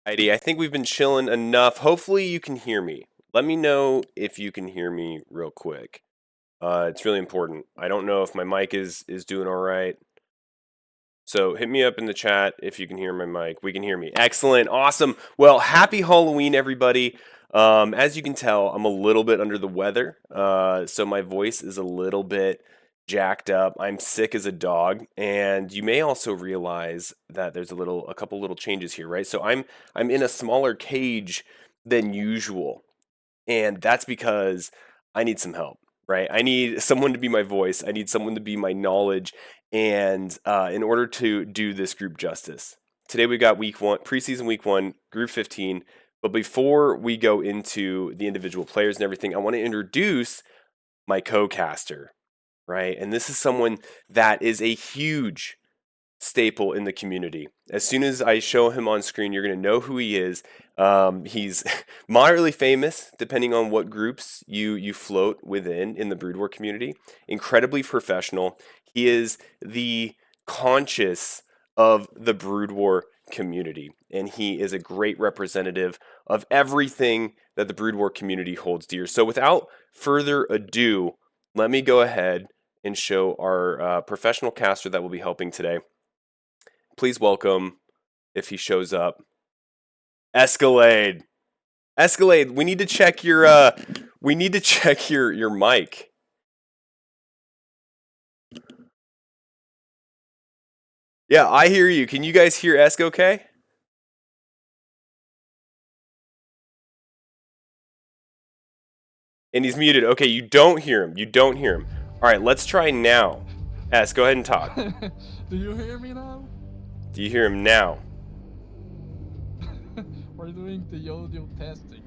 Heidi, I think we've been chilling enough. Hopefully you can hear me. Let me know if you can hear me real quick. It's really important. I don't know if my mic is doing all right. So hit me up in the chat if you can hear my mic. We can hear me. Excellent. Awesome. Well, happy Halloween, everybody. As you can tell, I'm a little bit under the weather. So my voice is a little bit jacked up. I'm sick as a dog. And you may also realize that there's a couple little changes here, right? So I'm in a smaller cage than usual. And that's because I need some help, right? I need someone to be my voice. I need someone to be my knowledge. And in order to do this group justice, today we got week one, preseason week one, group 15. But before we go into the individual players and everything, I want to introduce my co-caster, right? And this is someone that is a huge staple in the community. As soon as I show him on screen, you're going to know who he is. He's moderately famous, depending on what groups you float within in the Brood War community. Incredibly professional. He is the conscious of the Brood War community, and he is a great representative of everything that the Brood War community holds dear. So without further ado, let me go ahead and show our professional caster that will be helping today. Please welcome, if he shows up, Esk4l4de. Esk4l4de, we need to check your mic. Yeah, I hear you. Can you guys hear Esk okay? And he's muted. Okay, you don't hear him. You don't hear him. All right, let's try now. Esk, go ahead and talk. Do you hear me now? Do you hear him now? We're doing the audio testing.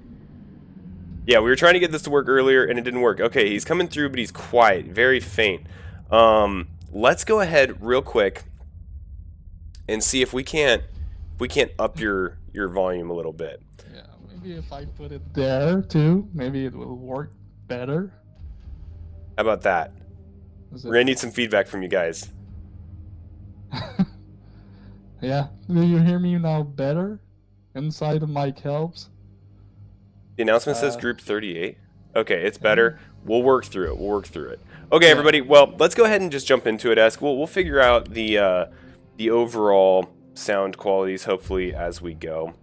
Yeah, we were trying to get this to work earlier and it didn't work. Okay, he's coming through, but he's quiet, very faint. Let's go ahead real quick and see if we can't up your volume a little bit. Yeah, maybe if I put it there too, maybe it will work better. How about that? We're gonna need some feedback from you guys. Yeah, do you hear me now better? Inside the mic helps. The announcement says group 38. Okay, it's better. We'll work through it. Okay, everybody. Well, let's go ahead and just jump into it, Esk. We'll figure out the overall sound qualities hopefully as we go.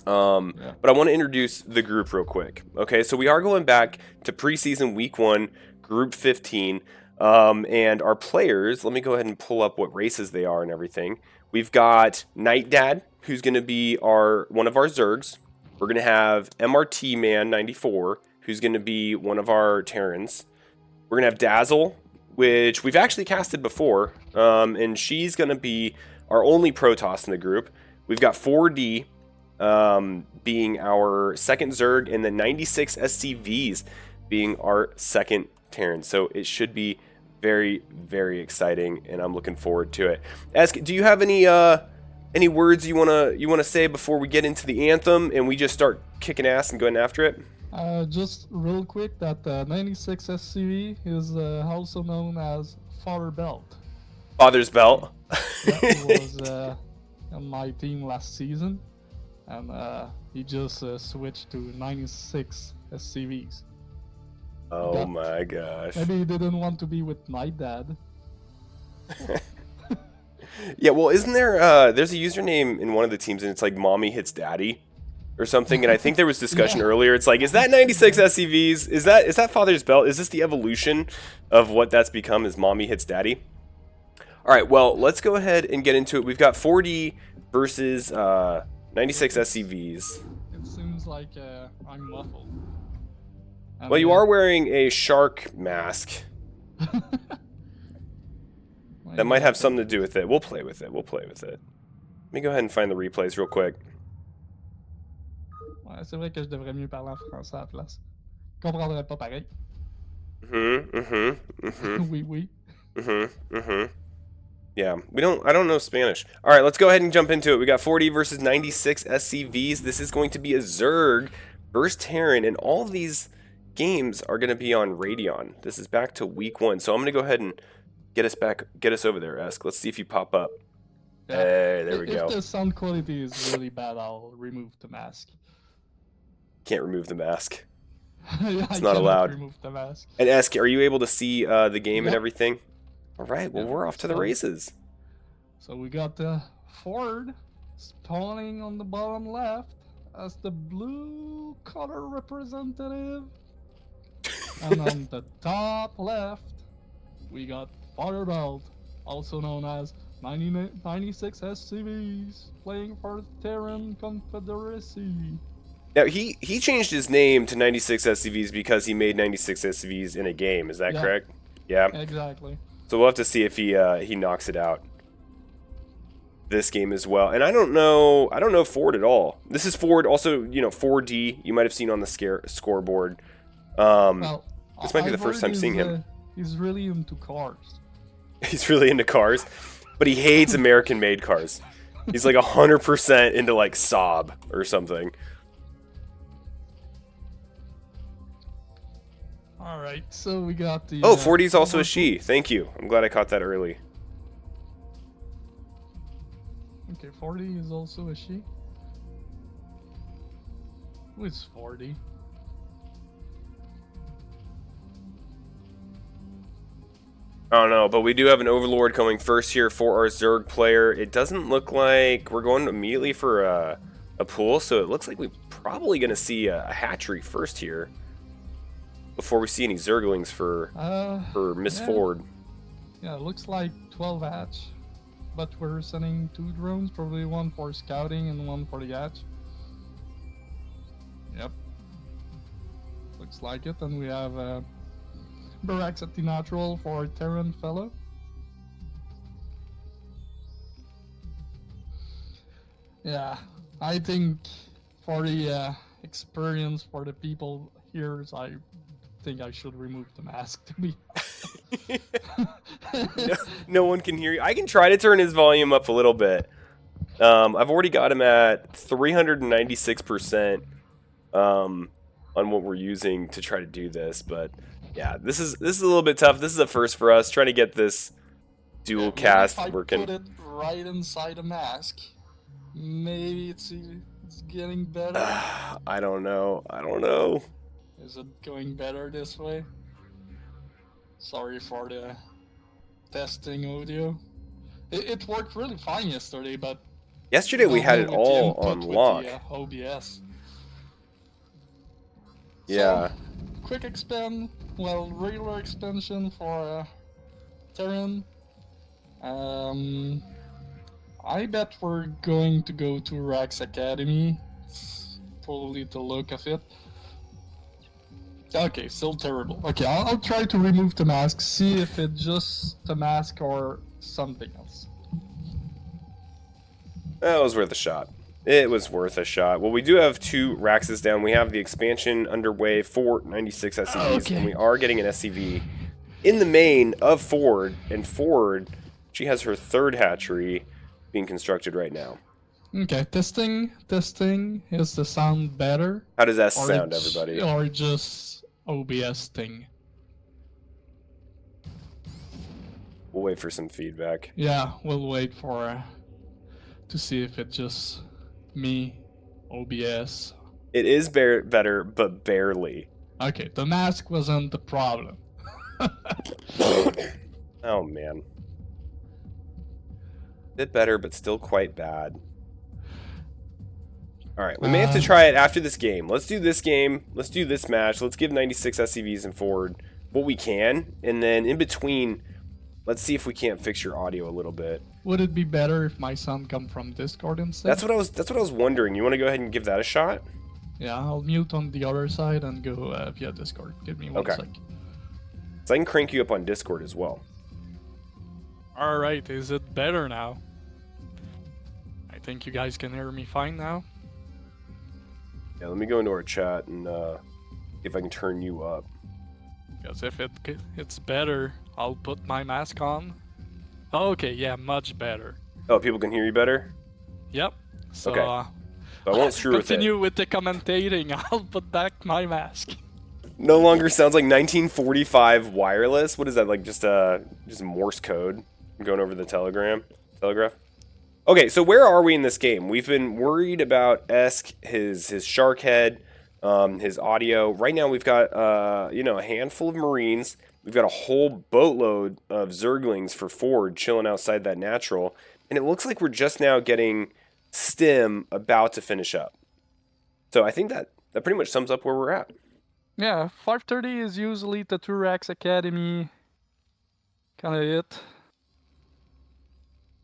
But I want to introduce the group real quick. Okay, so we are going back to preseason week 1, group 15. And our players, let me go ahead and pull up what races they are and everything. We've got Nightdad, who's going to be one of our Zergs. We're going to have MRT Man 94, who's going to be one of our Terrans. We're going to have Dazzle, which we've actually casted before, and she's going to be our only Protoss in the group. We've got 4D being our second Zerg, and the 96 SCVs being our second Terran. So it should be very, very exciting, and I'm looking forward to it. Esk, do you have any words you wanna say before we get into the anthem and we just start kicking ass and going after it? Just real quick, that 96 SCV is also known as Father Belt. Father's Belt. That was on my team last season, and he just switched to 96 SCVs. Oh my gosh. Maybe he didn't want to be with Nightdad. Yeah, well, isn't there there's a username in one of the teams and it's like Mommy Hits Daddy or something, and I think there was discussion earlier. It's like, is that 96 SCVs? Is that Father's Belt? Is this the evolution of what that's become, is Mommy Hits Daddy? All right, well, let's go ahead and get into it. We've got 4D versus 96 SCVs. It seems like I'm muffled. Well, you are wearing a shark mask. That might have something to do with it. We'll play with it. Let me go ahead and find the replays real quick. Ouais, c'est vrai que je devrais mieux parler en français à la place. Je comprendrais pas pareil. Oui, oui. Yeah, I don't know Spanish. All right, let's go ahead and jump into it. We got 40 versus 96 SCVs. This is going to be a Zerg versus Terran, and all of these games are going to be on Radeon. This is back to week 1, so I'm going to go ahead and get us over there, Esk. Let's see if you pop up. Yeah. Hey, there we If go. the sound quality is really bad, I'll remove the mask. Can't remove the mask. Yeah, It's I not cannot allowed. remove the mask. And Esk, are you able to see the game and Yep. everything? All right, well, Yep. we're off to the races. So we got the Ford spawning on the bottom left as the blue color representative. And on the top left, we got Firebelt, also known as 96 SCVs, playing for Terran Confederacy. Now, he changed his name to 96 SCVs because he made 96 SCVs in a game. Is that correct? Yeah. Exactly. So we'll have to see if he knocks it out this game as well. And I don't know Ford at all. This is Ford, also, you know, 4D. You might have seen on the scoreboard. Well, this might be the first time seeing him. He's really into cars. He's really into cars, but he hates American-made cars. He's like 100% into like Saab or something. All right, so we got the. Oh, 4D's also a she. Thank you. I'm glad I caught that early. Okay, 40 is also a she. Who is 40? I don't know, but we do have an Overlord coming first here for our Zerg player. It doesn't look like we're going immediately for a pool, so it looks like we're probably going to see a hatchery first here before we see any Zerglings for Miss Ford. Yeah, it looks like 12 hatch, but we're sending 2 drones, probably one for scouting and one for the hatch. Yep. Looks like it, and we have barracks at the natural for Terran fellow. Yeah, I think for the experience for the people here, I think I should remove the mask to be. No one can hear you. I can try to turn his volume up a little bit. I've already got him at 396% on what we're using to try to do this, but yeah, this is a little bit tough. This is a first for us, trying to get this dual cast working. Put it right inside a mask, maybe it's getting better. I don't know. Is it going better this way? Sorry for the testing audio. It worked really fine yesterday, but yesterday we had it all on lock. With the, OBS. Yeah. So, quick regular expansion for Terran. I bet we're going to go to Rax Academy. It's probably the look of it. Okay, still terrible. Okay, I'll try to remove the mask, see if it's just the mask or something else. That was worth a shot. It was worth a shot. Well, we do have 2 Raxes down. We have the expansion underway for 96 SCVs, and we are getting an SCV in the main of Ford. And Ford, she has her 3rd hatchery being constructed right now. Okay, testing. Is the sound better? How does that sound, everybody? Or just OBS thing? We'll wait for some feedback. Yeah, we'll wait for to see if it's just me, OBS. It is better, but barely. Okay, the mask wasn't the problem. Oh, man. Bit better, but still quite bad. Alright, we may have to try it after this game. Let's do this game. Let's do this match. Let's give 96 SCVs and Ford what we can. And then in between, let's see if we can't fix your audio a little bit. Would it be better if my sound come from Discord instead? That's what I was wondering. You want to go ahead and give that a shot? Yeah, I'll mute on the other side and go via Discord. Give me one sec. So I can crank you up on Discord as well. Alright, is it better now? I think you guys can hear me fine now. Yeah, let me go into our chat and see if I can turn you up. Because if it's better, I'll put my mask on. Okay, yeah, much better. Oh, people can hear you better? Yep. So, okay. So I won't screw with it. Continue with the commentating. I'll put back my mask. No longer sounds like 1945 wireless. What is that, like just Morse code? I'm going over the telegraph? Okay, so where are we in this game? We've been worried about Esk, his shark head, his audio. Right now we've got you know, a handful of Marines. We've got a whole boatload of Zerglings for Ford chilling outside that natural, and it looks like we're just now getting Stim about to finish up. So I think that pretty much sums up where we're at. Yeah, 530 is usually the Turax Academy kind of it.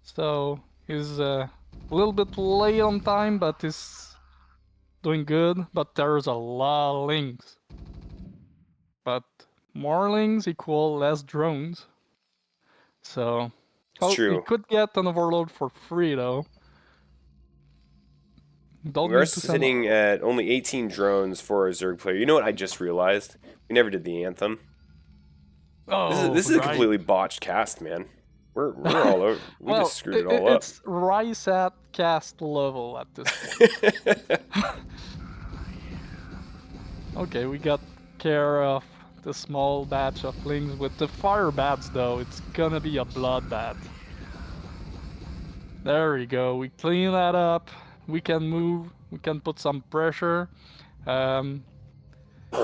So he's a little bit late on time, but he's doing good. But there's a lot of links. But more links equal less drones. So, It's oh, you true. could get an overload for free though. Don't We are need to send. sitting at only 18 drones for a Zerg player. You know what I just realized? We never did the anthem. Oh, This is a right. completely botched cast, man. We're all over. We Well, just screwed it all up. it's Rise at cast level at this point. Okay, we got care of the small batch of lings. With the fire bats though, it's gonna be a bloodbath. There we go, we clean that up. We can move, we can put some pressure.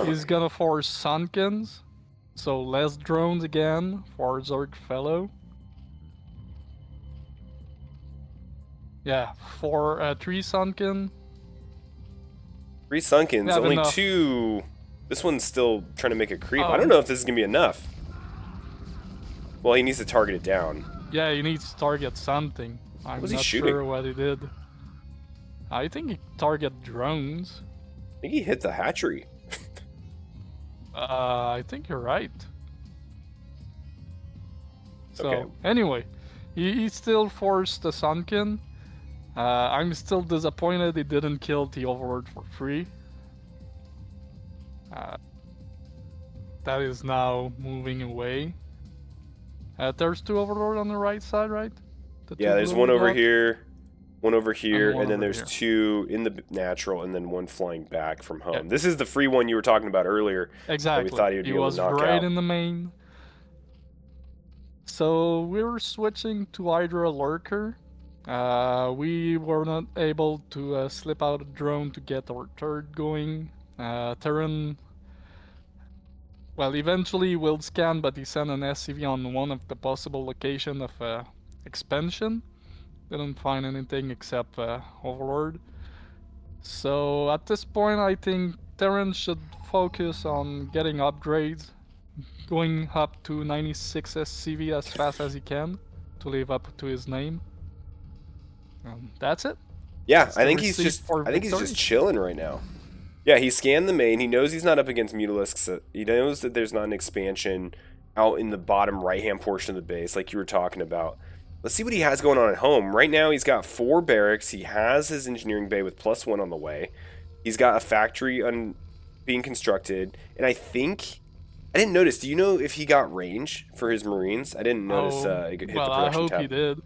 He's gonna force Sunkens, so less drones again for Zerg Fellow. Yeah, for 3 Sunken. 3 Sunkens, We have only enough. 2. This one's still trying to make a creep. I Oh. don't know if this is going to be enough. Well, he needs to target it down. Yeah, he needs to target something. I'm was he not shooting? sure what he did. I think he targeted drones. I think he hit the hatchery. I think you're right. So, Okay. anyway, he still forced the Sunken. I'm still disappointed he didn't kill the Overlord for free. That is now moving away. There's 2 Overlord on the right side, right? Yeah, there's one over here, one over here, and then there's here. 2 in the natural, and then 1 flying back from home. Yeah. This is the free one you were talking about earlier. Exactly. That we thought he would be able was to knock right out. in the main. So we're switching to Hydra Lurker. We were not able to slip out a drone to get our third going. Terran, well, eventually will scan, but he sent an SCV on one of the possible location of expansion. Didn't find anything except Overlord. So at this point, I think Terran should focus on getting upgrades, going up to 96 SCV as fast as he can to live up to his name. That's it. Yeah, That's I the think he's receipt for he's victory. just chilling right now. Yeah, he scanned the main. He knows he's not up against Mutalisks. He knows that there's not an expansion out in the bottom right-hand portion of the base, like you were talking about. Let's see what he has going on at home. Right now, he's got 4 barracks. He has his engineering bay with +1 on the way. He's got a factory being constructed, and I think I didn't notice. Do you know if he got range for his Marines? I didn't notice. It hit the Well, production I hope tab. he did.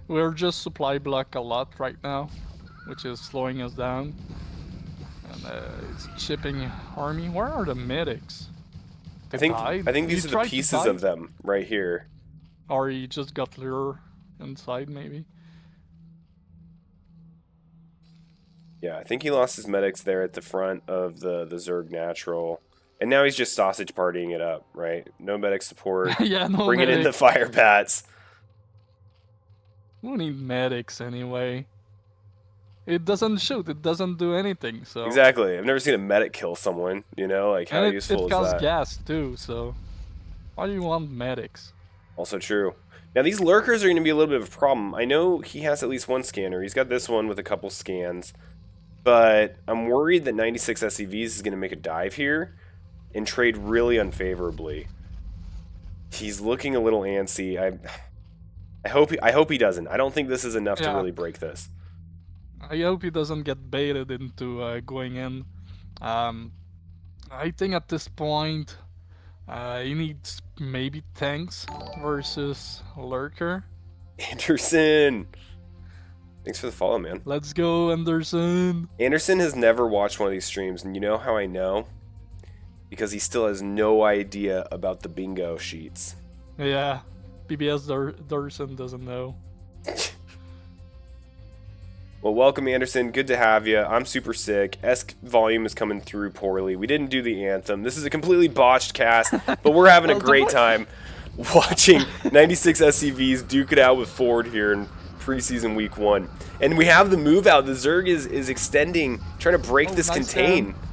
We're just supply block a lot right now, which is slowing us down. And it's chipping army. Where are the medics? I think these are the pieces of them right here. Or he just got lure inside, maybe. Yeah, I think he lost his medics there at the front of the Zerg Natural. And now he's just sausage partying it up, right? No medic support. Yeah, no Bringing in the medics. fire bats. We need medics anyway. It doesn't shoot, it doesn't do anything, so... Exactly. I've never seen a medic kill someone, you know? Like, how useful is that? It costs gas too, so... Why do you want medics? Also true. Now, these lurkers are going to be a little bit of a problem. I know he has at least 1 scanner. He's got this one with a couple scans. But I'm worried that 96 SCVs is going to make a dive here and trade really unfavorably. He's looking a little antsy. I hope he doesn't. I don't think this is enough to really break this. I hope he doesn't get baited into going in. I think at this point, he needs maybe tanks versus lurker. Anderson! Thanks for the follow, man. Let's go, Anderson! Anderson has never watched one of these streams, and you know how I know? Because he still has no idea about the bingo sheets. Yeah, PBS Durson doesn't know. Well, welcome, Anderson. Good to have you. I'm super sick. Esk volume is coming through poorly. We didn't do the anthem. This is a completely botched cast, but we're having a Well, great time watching 96 SCVs duke it out with Ford here in preseason week 1. And we have the move out. The Zerg is extending, trying to break Oh, this nice contain. scan.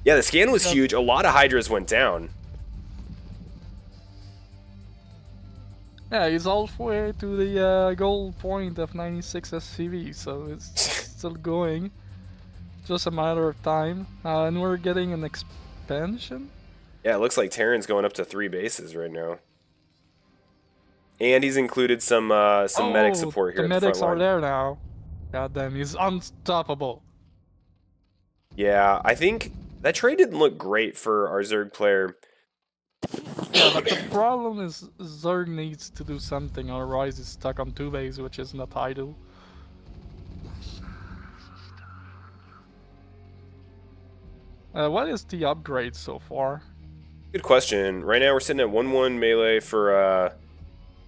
Yeah, the scan was Yeah. huge. A lot of Hydras went down. Yeah, he's halfway to the goal point of 96 SCV, so it's still going. Just a matter of time. And we're getting an expansion. Yeah, it looks like Terran's going up to 3 bases right now. And he's included some medic support here the at the front medics are line. there now. God damn, he's unstoppable. Yeah, I think that trade didn't look great for our Zerg player. Yeah, but the problem is Zerg needs to do something, otherwise he's stuck on 2 base, which is not ideal. What is the upgrade so far? Good question. Right now we're sitting at 1-1 melee for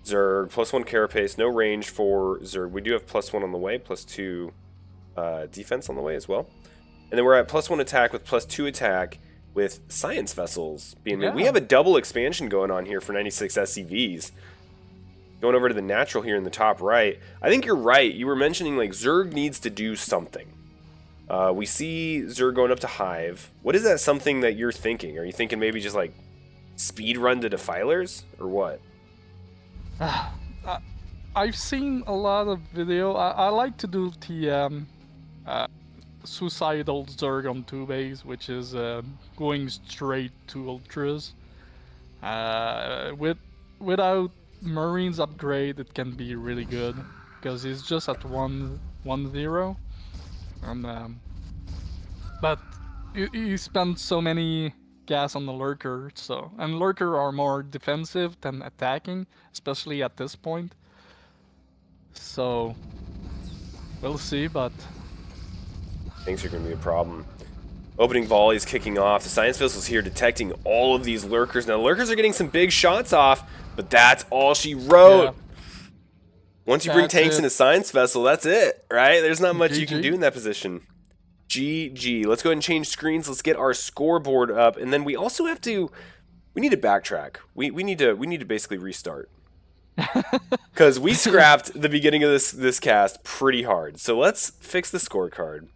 Zerg, +1 carapace, no range for Zerg. We do have +1 on the way, +2 defense on the way as well. And then we're at +1 attack with +2 attack with science vessels being made. We Yeah. have a double expansion going on here for 96 SCVs. Going over to the natural here in the top right. I think you're right. You were mentioning like Zerg needs to do something. We see Zerg going up to Hive. What is that something that you're thinking? Are you thinking maybe just like speed run to Defilers or what? I've seen a lot of video. I like to do the suicidal Zerg on 2 base, which is going straight to ultras. Without Marines upgrade, it can be really good because he's just at 1-0, and but you spend so many gas on the lurker, and lurker are more defensive than attacking, especially at this point. So we'll see, but Things are going to be a problem. Opening volleys kicking off. The science vessel's here detecting all of these lurkers. Now, lurkers are getting some big shots off, but that's all she wrote. yeah. Once you bring That's tanks it. in a science vessel, that's it, right? There's not much you can GG. do in that position. GG. Let's go ahead and change screens. Let's get our scoreboard up, and then we also have to. We need to backtrack. We need to basically restart because we scrapped the beginning of this cast pretty hard. So let's fix the scorecard.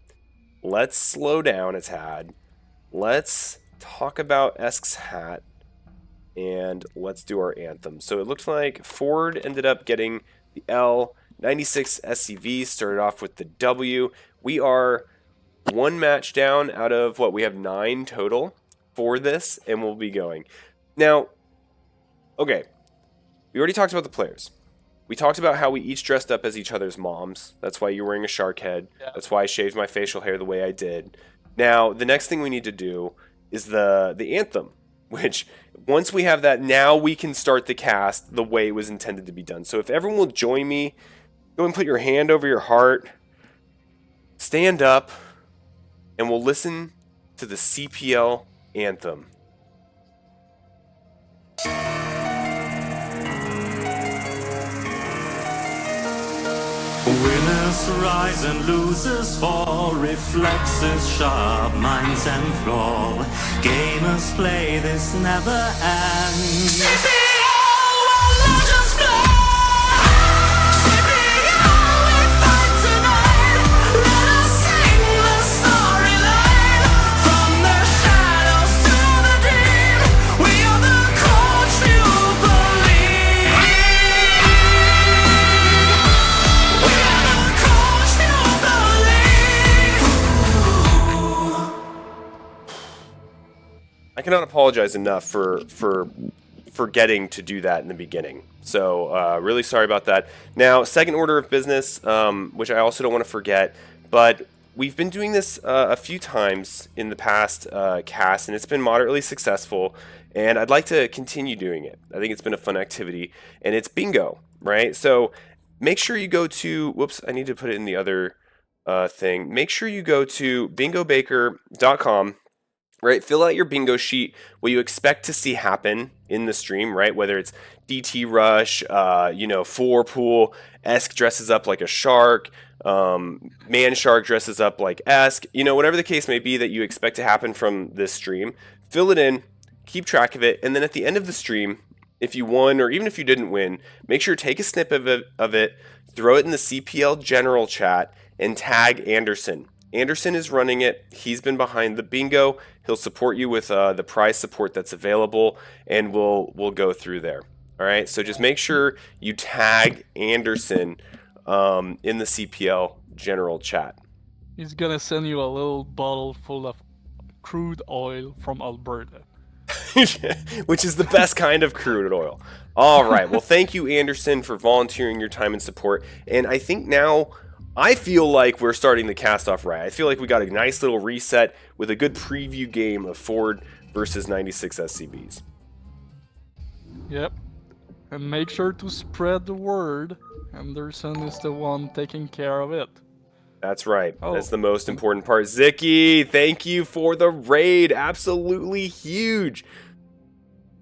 Let's slow down a tad. Let's talk about Esk's hat, and let's do our anthem. So it looked like Ford ended up getting the L. 96 SCV started off with the W. We are 1 match down out of what we have 9 total for this, and we'll be going. Now, okay, we already talked about the players. We talked about how we each dressed up as each other's moms. That's why you're wearing a shark head. Yeah. That's why I shaved my facial hair the way I did. Now, the next thing we need to do is the anthem, which once we have that, now we can start the cast the way it was intended to be done. So if everyone will join me, go and put your hand over your heart, stand up, and we'll listen to the CPL anthem. Winners rise and losers fall, reflexes sharp, minds and flaw. Gamers play, this never ends. CPL, where legends play. CPL, we fight tonight. Let us sing the storyline. From the shadows to the deep, we are the Coach-Pupil League. I cannot apologize enough for forgetting to do that in the beginning. So really sorry about that. Now, second order of business, which I also don't want to forget, but we've been doing this a few times in the past cast, and it's been moderately successful, and I'd like to continue doing it. I think it's been a fun activity, and it's bingo, right? So make sure you go to, whoops, I need to put it in the other thing. Make sure you go to bingobaker.com. right? Fill out your bingo sheet, what you expect to see happen in the stream, right? Whether it's DT Rush, 4-pool, Esk dresses up like a shark, Manshark dresses up like Esk, whatever the case may be that you expect to happen from this stream, fill it in, keep track of it, and then at the end of the stream, if you won or even if you didn't win, make sure to take a snip of it, throw it in the CPL general chat, and tag Anderson. Anderson is running it. He's been behind the bingo. He'll support you with the prize support that's available, and we'll go through there. All right. So just make sure you tag Anderson in the CPL general chat. He's gonna send you a little bottle full of crude oil from Alberta. Which is the best kind of crude oil. All right. Well, thank you, Anderson, for volunteering your time and support. And I think now I feel like we're starting the cast off right. I feel like we got a nice little reset with a good preview game of Ford versus 96 SCVs. Yep. And make sure to spread the word. Anderson is the one taking care of it. That's right. Oh. That's the most important part. Zicky, thank you for the raid. Absolutely huge.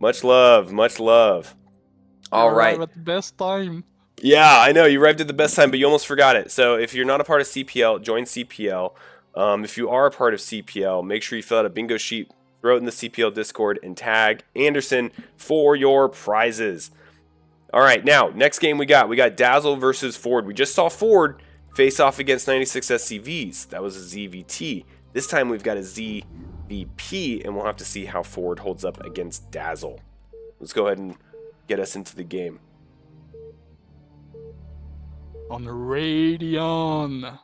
Much love. Much love. All right. At the best time. Yeah, I know. You arrived at the best time, but you almost forgot it. So if you're not a part of CPL, join CPL. If you are a part of CPL, make sure you fill out a bingo sheet, throw it in the CPL Discord, and tag Anderson for your prizes. All right, now, next game we got Dazzle versus Ford. We just saw Ford face off against 96 SCVs. That was a ZVT. This time we've got a ZVP, and we'll have to see how Ford holds up against Dazzle. Let's go ahead and get us into the game. On Radeon.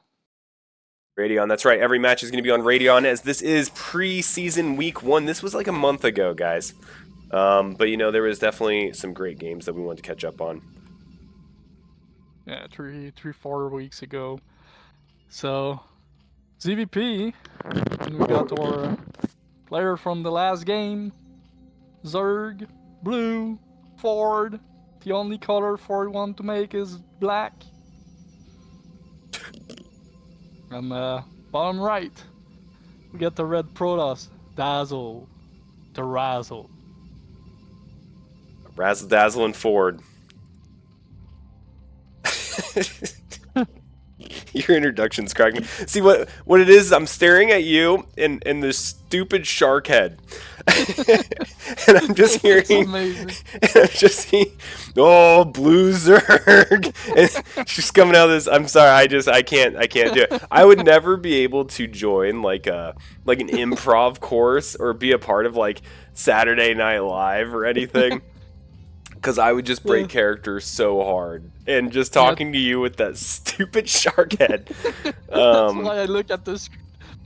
Radeon, that's right. Every match is going to be on Radeon, as this is preseason week 1. This was like a month ago, guys. But, there was definitely some great games that we wanted to catch up on. Yeah, 4 weeks ago. So, ZVP, and we got our player from the last game, Zerg, blue, Ford. The only color Ford want to make is black. And bottom right, we get the red Protoss, Dazzle, the Razzle. Razzle Dazzle and Ford. Your introduction's cracking me. See what it is? I'm staring at you and this stupid shark head, and I'm just hearing, amazing. And I'm just seeing, oh, blue Zerg, and she's coming out of this. I'm sorry, I can't do it. I would never be able to join like an improv course or be a part of like Saturday Night Live or anything. Because I would just break character so hard. And just talking to you with that stupid shark head. That's why I look at this.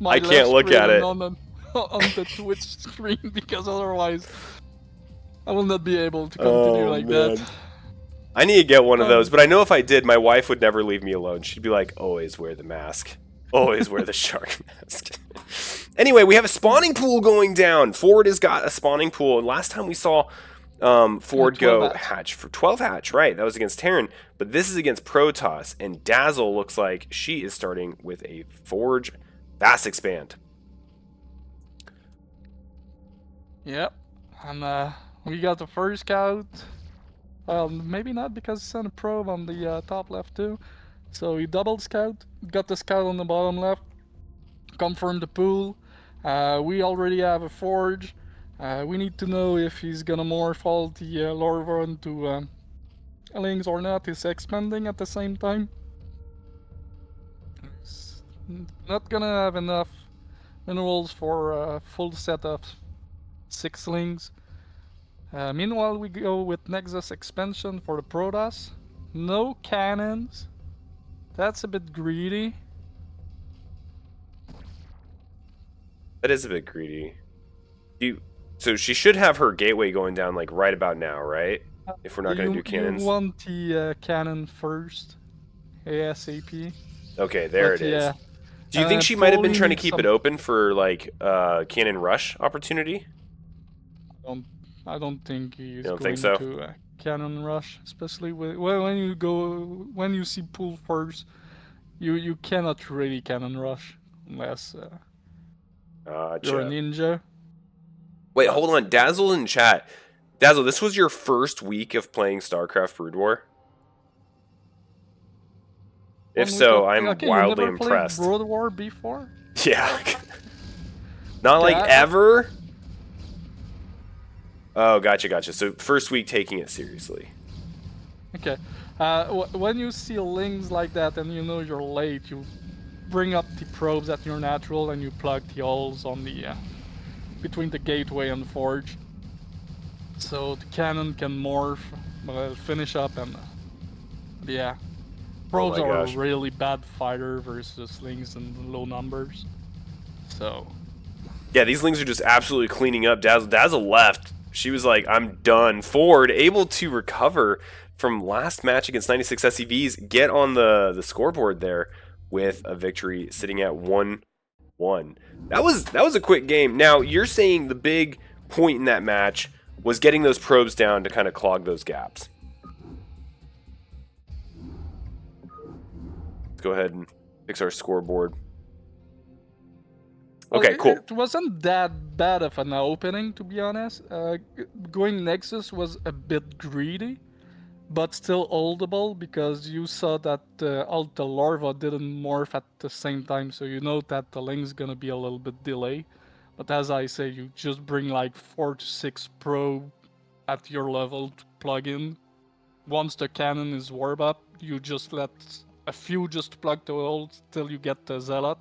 I can't look at it. On the Twitch screen, because otherwise I will not be able to continue like that. I need to get one of those. But I know if I did, my wife would never leave me alone. She'd be like, always wear the mask. Always wear the shark mask. Anyway, we have a spawning pool going down. Ford has got a spawning pool. And last time we saw Ford go hatch for 12 hatch, right? That was against Terran, but this is against Protoss, and Dazzle looks like she is starting with a Forge Fast Expand. Yep, and we got the first scout. Well, maybe not, because it's on a probe on the top left too. So we doubled scout, got the scout on the bottom left, confirmed the pool. We already have a Forge. We need to know if he's gonna morph all the larvae into lings or not. He's expanding at the same time. He's not gonna have enough minerals for a full set of 6 lings. Meanwhile, we go with Nexus expansion for the Protoss. No cannons. That's a bit greedy. That is a bit greedy. So she should have her gateway going down like right about now, right? If we're not going to do cannons. You want the cannon first, ASAP. Okay, there it is. Do you think she might have been trying to keep it open for like cannon rush opportunity? I don't think he's going to cannon rush, especially when you see pool first. You cannot really cannon rush unless you're a ninja. Wait, hold on. Dazzle in chat. Dazzle, this was your first week of playing StarCraft Brood War? If so, I'm okay, you wildly never played impressed. Brood War before? Yeah. Not like Yeah. ever? Oh, gotcha. So first week taking it seriously. Okay. When you see links like that and you know you're late, you bring up the probes at your natural and you plug the holes on the between the gateway and the forge, so the cannon can morph, finish up, and yeah, probes my are a gosh. really bad fighter versus links in low numbers. So Yeah, these lings are just absolutely cleaning up. Dazzle left. She was like, I'm done. Ford, able to recover from last match against 96 SCVs, get on the scoreboard there with a victory sitting at 1-1. That was a quick game. Now, you're saying the big point in that match was getting those probes down to kind of clog those gaps. Let's go ahead and fix our scoreboard. Okay, cool. It wasn't that bad of an opening, to be honest. Going Nexus was a bit greedy, but still holdable because you saw that all the larva didn't morph at the same time, so you know that the link's gonna be a little bit delay. But as I say, you just bring like 4 to 6 probe at your level to plug in. Once the cannon is warmed up, you just let a few just plug the holes till you get the zealot,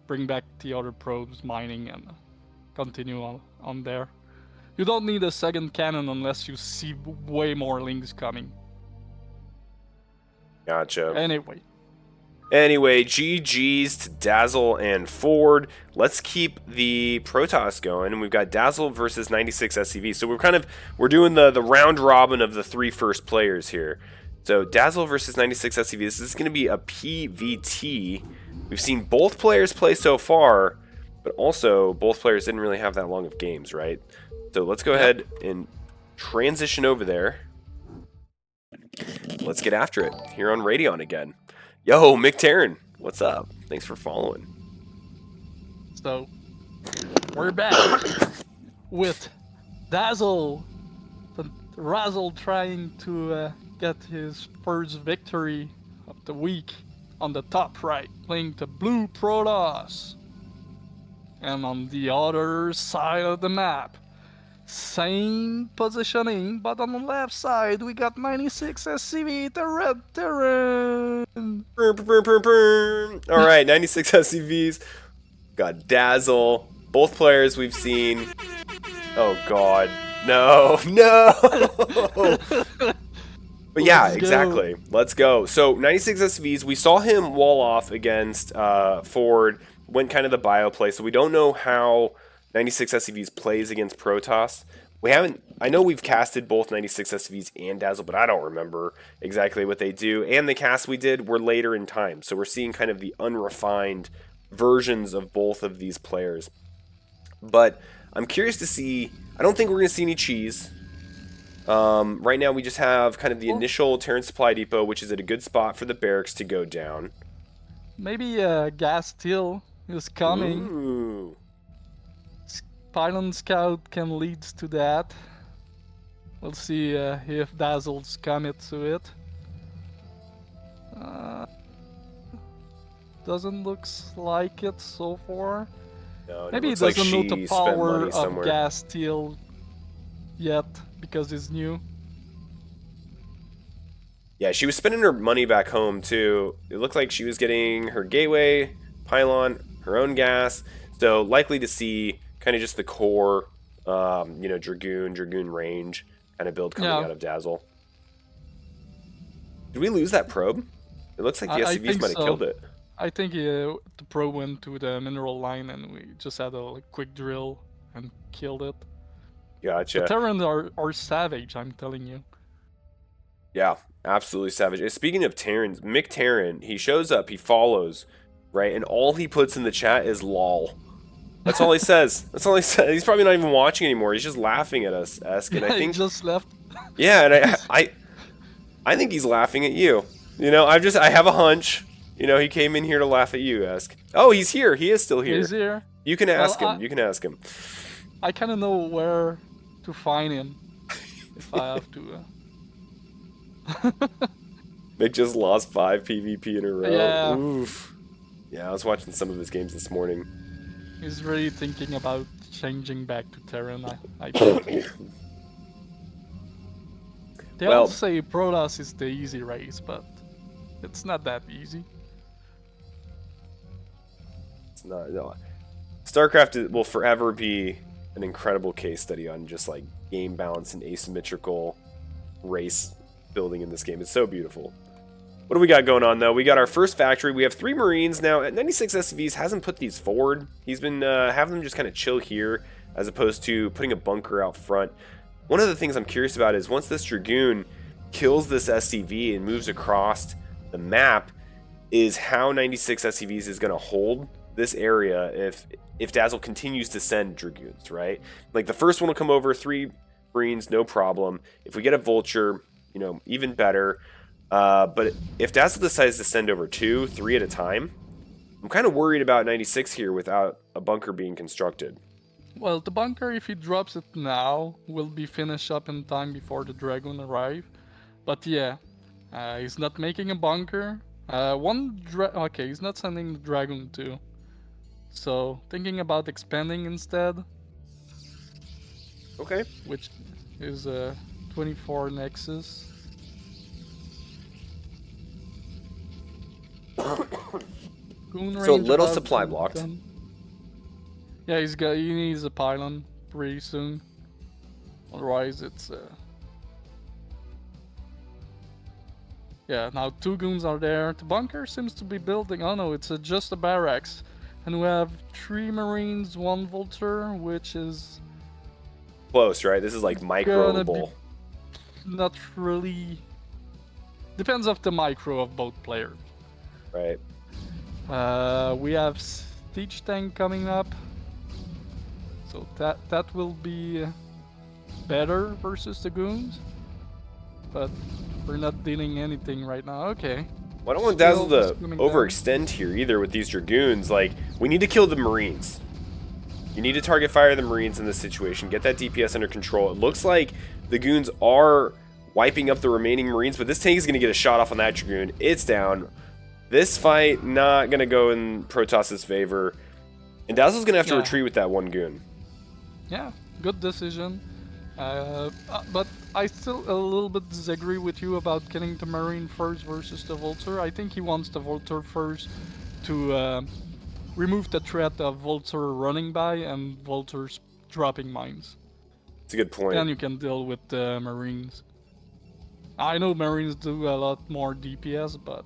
bring back the other probes mining, and continue on there. You don't need a second cannon unless you see way more links coming. Gotcha. Anyway, GG's to Dazzle and Ford. Let's keep the Protoss going, and we've got Dazzle versus 96 SCV. So we're doing the round robin of the 3 first players here. So Dazzle versus 96 SCV. This is going to be a PVT. We've seen both players play so far, but also both players didn't really have that long of games, right? So let's go ahead and transition over there. Let's get after it here on Radeon again. Yo, Mick Taryn, what's up? Thanks for following. So, we're back with Dazzle. Razzle trying to get his first victory of the week on the top right, playing the blue Protoss. And on the other side of the map, same positioning, but on the left side we got 96 SCV, the red Terran. All right, 96 SCVs. Got Dazzle. Both players we've seen. Oh God, no. But yeah, exactly. Let's go. So 96 SCVs. We saw him wall off against Ford. Went kind of the bio play, so we don't know how 96 SCVs plays against Protoss. We haven't. I know we've casted both 96 SCVs and Dazzle, but I don't remember exactly what they do. And the casts we did were later in time, so we're seeing kind of the unrefined versions of both of these players. But I'm curious to see. I don't think we're going to see any cheese. Right now, we just have kind of the initial Terran Supply Depot, which is at a good spot for the barracks to go down. Maybe gas steel is coming. Ooh. Pylon Scout can lead to that. We'll see if Dazzle's commit to it. Doesn't look like it so far. No, Maybe he looks like doesn't know she the spent power money of somewhere. gas steel yet because it's new. Yeah, she was spending her money back home too. It looked like she was getting her gateway, pylon, her own gas. So likely to see kind of just the core, Dragoon range kind of build coming out of Dazzle. Did we lose that probe? It looks like the SCVs might have killed it. I think the probe went to the mineral line and we just had a quick drill and killed it. Gotcha. The Terrans are savage, I'm telling you. Yeah, absolutely savage. And speaking of Terrans, Mick Taryn, he shows up, he follows, right? And all he puts in the chat is lol. That's all he says. That's all he says. He's probably not even watching anymore. He's just laughing at us, Esk. And I think he just left. Yeah, and I think he's laughing at you. I have a hunch. He came in here to laugh at you, Esk. Oh, he's here. He is still here. He's here. You can ask him. You can ask him. I kind of know where to find him if I have to. Mick just lost 5 PvP in a row. Yeah. Oof. Yeah, I was watching some of his games this morning. He's really thinking about changing back to Terran, I think. They all Well, say Protoss is the easy race, but it's not that easy. it's not. No. Starcraft will forever be an incredible case study on just like game balance and asymmetrical race building in this game. It's so beautiful. What do we got going on, though? We got our first factory. We have 3 Marines now. At 96 SCVs, hasn't put these forward. He's been having them just kind of chill here as opposed to putting a bunker out front. One of the things I'm curious about is once this Dragoon kills this SCV and moves across the map, is how 96 SCVs is going to hold this area if Dazzle continues to send Dragoons, right? Like the first one will come over, 3 Marines, no problem. If we get a Vulture, you know, even better. But if Dazzle decides to send over 2, 3 at a time, I'm kind of worried about 96 here without a bunker being constructed. Well, the bunker, if he drops it now, will be finished up in time before the Dragon arrive. But yeah, he's not making a bunker. Okay, he's not sending the Dragon too. So, thinking about expanding instead. Okay. Which is a 24 Nexus. So little supply blocked. Done. Yeah, he needs a pylon pretty soon. Otherwise, it's yeah. Now 2 goons are there. The bunker seems to be building. Oh no, it's just a barracks, and we have 3 Marines, 1 Vulture, which is Close, right? This is like microable. Not really. Depends of the micro of both players. Right. We have Siege Tank coming up. So that will be better versus the goons. But we're not dealing anything right now. Okay. Well, I don't want Dazzle to overextend here either with these Dragoons. Like, we need to kill the Marines. You need to target fire the Marines in this situation. Get that DPS under control. It looks like the goons are wiping up the remaining Marines, but this tank is going to get a shot off on that Dragoon. It's down. This fight not going to go in Protoss's favor. And Dazzle's going to have to retreat with that 1 goon. Yeah, good decision. But I still a little bit disagree with you about getting the Marine first versus the Vulture. I think he wants the Vulture first to remove the threat of Vulture running by and Vultures dropping mines. It's a good point. Then you can deal with the Marines. I know Marines do a lot more DPS, but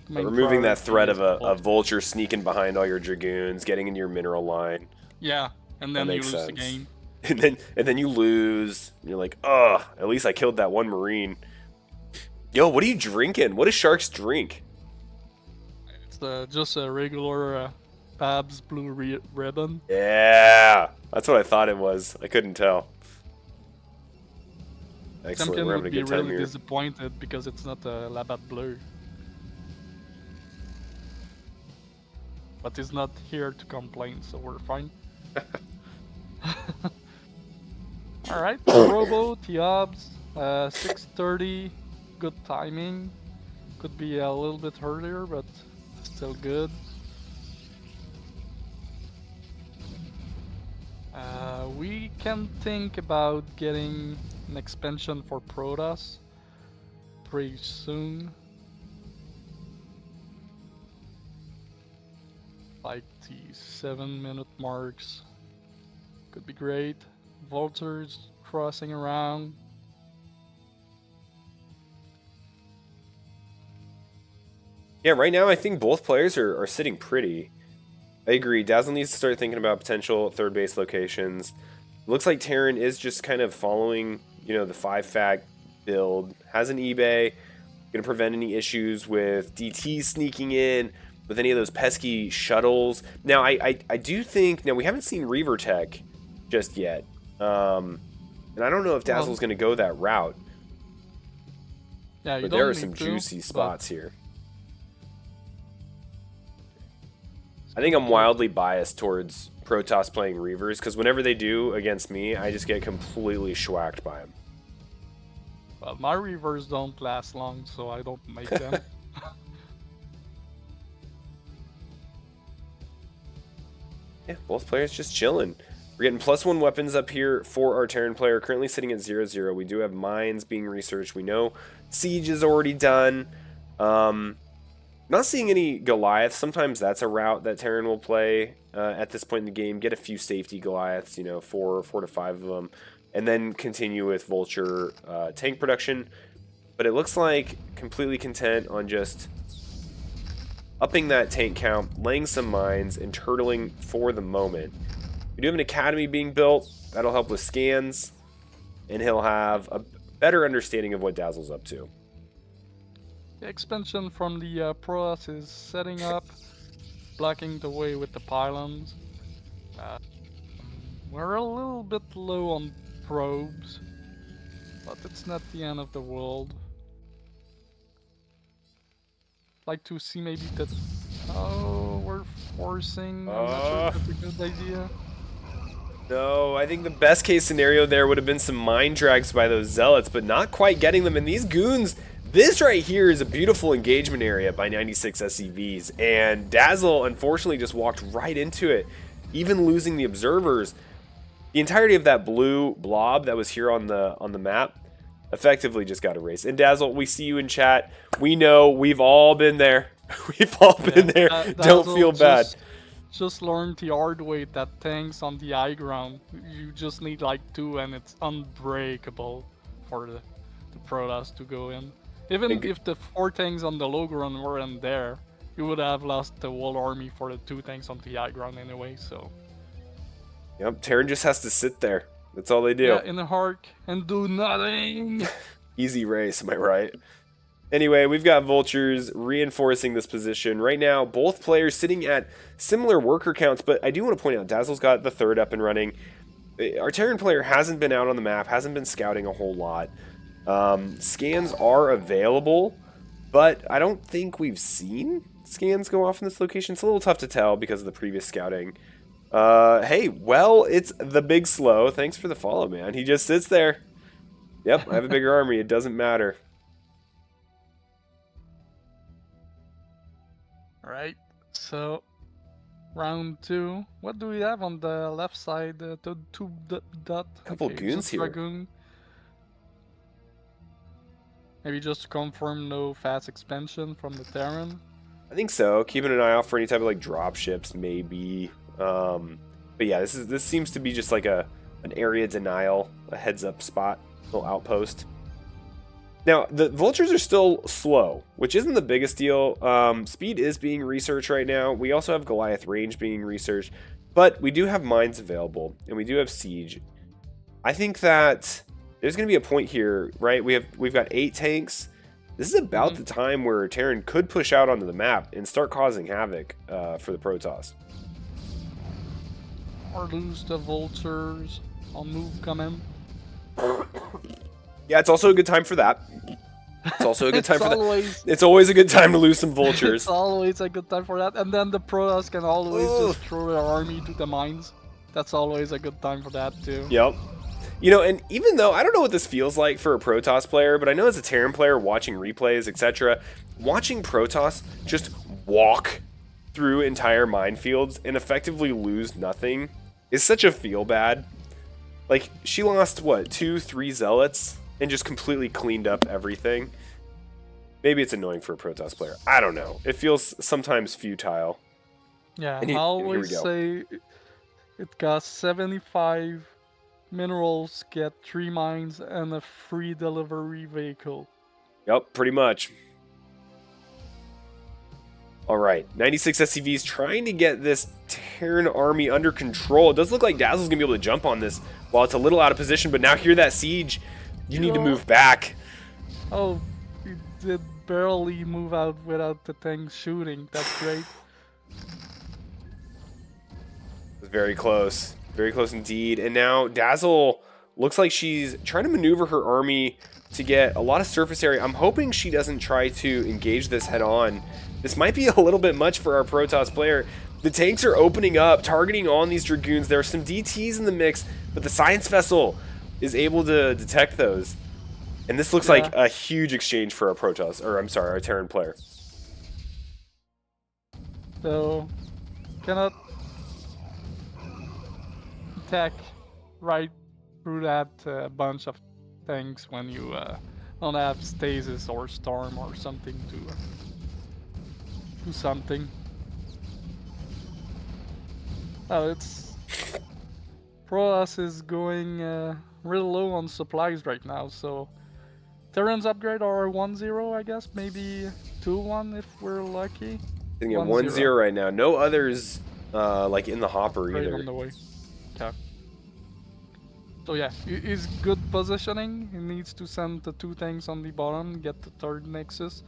removing that threat of a Vulture sneaking behind all your Dragoons, getting into your mineral line. Yeah, and then you lose the game. And then you lose. And you're like, ugh, at least I killed that 1 Marine. Yo, what are you drinking? What does sharks drink? It's just a regular Babs Blue Ribbon. Yeah, that's what I thought it was. I couldn't tell. Excellent, Champion we're having would a be good time really here. disappointed because it's not a Labatt Bleu. But he's not here to complain, so we're fine. Alright, Robo, Tiobs, 6:30, good timing. Could be a little bit earlier, but still good. We can think about getting an expansion for Protoss pretty soon. Like the 7-minute marks. Could be great. Vultures crossing around. Yeah, right now I think both players are sitting pretty. I agree. Dazzle needs to start thinking about potential 3rd base locations. Looks like Terran is just kind of following, you know, the 5-fact build. Has an eBay. Going to prevent any issues with DT sneaking in, with any of those pesky shuttles. Now, I do think... Now, we haven't seen Reaver Tech just yet. And I don't know if Dazzle's going to go that route. Yeah, but there are some juicy spots here. I think I'm wildly biased towards Protoss playing Reavers, because whenever they do against me, I just get completely schwacked by them. Well, my reavers don't last long, so I don't make them. Yeah, both players just chilling. We're getting +1 weapons up here for our Terran player, currently sitting at 0-0. We do have mines being researched. We know siege is already done. Not seeing any Goliaths. Sometimes that's a route that Terran will play at this point in the game. Get a few safety Goliaths, you know, 4 to 5 of them, and then continue with Vulture tank production. But it looks like completely content on just upping that tank count, laying some mines, and turtling for the moment. We do have an academy being built. That'll help with scans, and he'll have a better understanding of what Dazzle's up to. The expansion from the Protoss is setting up, blocking the way with the pylons. We're a little bit low on probes, but it's not the end of the world. Like to see maybe that. Oh, we're forcing. I'm not sure if that's a good idea. No, I think the best case scenario there would have been some mine drags by those zealots, but not quite getting them. And these goons, this right here is a beautiful engagement area by 96 SCVs, and Dazzle unfortunately just walked right into it, even losing the observers. The entirety of that blue blob that was here on the map effectively just got erased. And Dazzle, we see you in chat. We know, we've all been there. We've all been there. Don't feel bad. Just learned the hard way that tanks on the high ground, you just need like 2 and it's unbreakable for the Protoss to go in. Even if the 4 tanks on the low ground weren't there, you would have lost the whole army for the 2 tanks on the high ground anyway, so. Yep, Terran just has to sit there. That's all they do. Yeah, in the Hark and do nothing. Easy race, am I right? Anyway, we've got Vultures reinforcing this position. Right now, both players sitting at similar worker counts, but I do want to point out, Dazzle's got the 3rd up and running. Our Terran player hasn't been out on the map, hasn't been scouting a whole lot. Scans are available, but I don't think we've seen scans go off in this location. It's a little tough to tell because of the previous scouting. Hey, well, it's the Big Slow. Thanks for the follow, man. He just sits there. Yep, I have a bigger army. It doesn't matter. Alright, so round 2. What do we have on the left side? The 2 dot. Couple goons here. Dragoon. Maybe just to confirm no fast expansion from the Terran. I think so. Keeping an eye out for any type of like drop ships, maybe. But yeah, this seems to be just like an area denial, a heads up spot, little outpost. Now the Vultures are still slow, which isn't the biggest deal. Speed is being researched right now. We also have Goliath range being researched, but we do have mines available and we do have siege. I think that there's going to be a point here, right? We've got 8 tanks. This is about the time where Terran could push out onto the map and start causing havoc for the Protoss. Or lose the Vultures on move coming. Yeah, it's also a good time for that. It's also a good time for that. It's always a good time to lose some Vultures. It's always a good time for that. And then the Protoss can always just throw their army to the mines. That's always a good time for that too. Yep. You know, and even though I don't know what this feels like for a Protoss player, but I know as a Terran player watching replays, etc., watching Protoss just walk through entire minefields and effectively lose nothing is such a feel bad. Like, she lost, what, 2-3 zealots and just completely cleaned up everything. Maybe it's annoying for a Protoss player. I don't know. It feels sometimes futile. Yeah, I always say it costs 75 minerals, get 3 mines, and a free delivery vehicle. Yep, pretty much. Alright, 96 SCVs trying to get this Terran army under control. It does look like Dazzle's going to be able to jump on this while it's a little out of position, but now hear that siege. You need to move back. Oh, he did barely move out without the tank shooting. That's great. Very close. Very close indeed. And now Dazzle looks like she's trying to maneuver her army to get a lot of surface area. I'm hoping she doesn't try to engage this head on. This might be a little bit much for our Protoss player. The tanks are opening up, targeting on these Dragoons. There are some DTs in the mix, but the Science Vessel is able to detect those. And this looks like a huge exchange for our Protoss, or I'm sorry, our Terran player. So, cannot attack right through that bunch of tanks when you don't have Stasis or Storm or something to do something. Oh, it's... Protoss is going real low on supplies right now, so... Terran's upgrade are 1-0, I guess, maybe 2-1 if we're lucky. Sitting at 1-0 right now. No others like in the hopper Upgrade either. on the way. Okay. So yeah, he's good positioning. He needs to send the 2 tanks on the bottom, get the 3rd Nexus.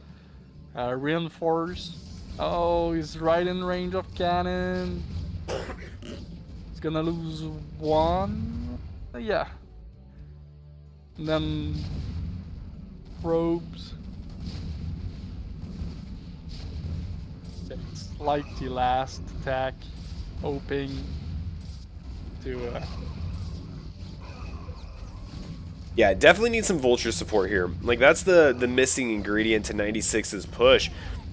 Reinforce. Oh, he's right in range of cannon. He's gonna lose 1. Yeah. And then probes. It's like the last attack, hoping to. Yeah, definitely need some Vulture support here. Like, that's the missing ingredient to 96's push.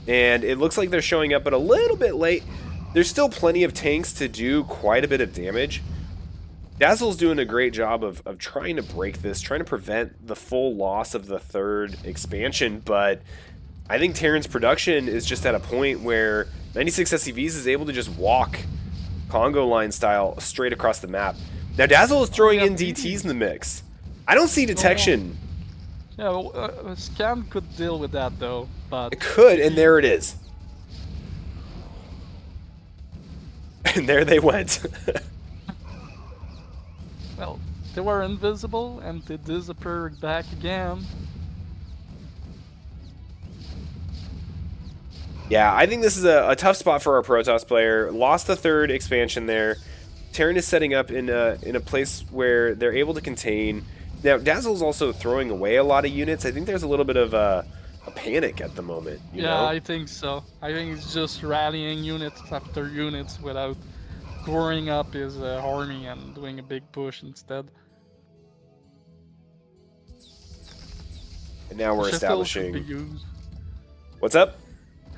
And it looks like they're showing up, but a little bit late. There's still plenty of tanks to do quite a bit of damage. Dazzle's doing a great job of trying to break this, trying to prevent the full loss of the 3rd expansion, but I think Terran's production is just at a point where 96 SCVs is able to just walk Congo line style straight across the map. Now Dazzle is throwing in DTs in the mix. I don't see detection. Yeah, well, Scan could deal with that though, but... It could, and there it is. And there they went. Well, they were invisible and they disappeared back again. Yeah, I think this is a tough spot for our Protoss player. Lost the 3rd expansion there. Terran is setting up in a place where they're able to contain. Now, Dazzle's also throwing away a lot of units. I think there's a little bit of a panic at the moment. You know? I think so. I think it's just rallying units after units without scoring up his army and doing a big push instead. And now we're establishing. Could be used. What's up?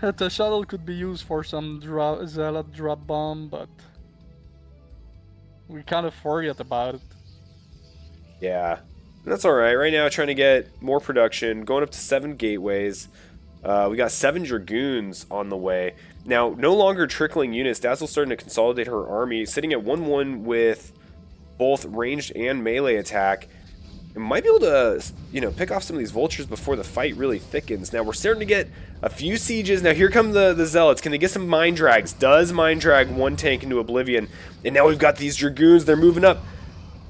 The shuttle could be used for some Zealot drop bomb, but we kind of forget about it. Yeah, that's all right. Right now, trying to get more production, going up to 7 gateways. We got 7 Dragoons on the way. Now, no longer trickling units. Dazzle's starting to consolidate her army, sitting at 1-1 with both ranged and melee attack. And might be able to, you know, pick off some of these vultures before the fight really thickens. Now, we're starting to get a few sieges. Now, here come the Zealots. Can they get some Mind Drags? Does Mind Drag 1 tank into oblivion? And now we've got these Dragoons. They're moving up,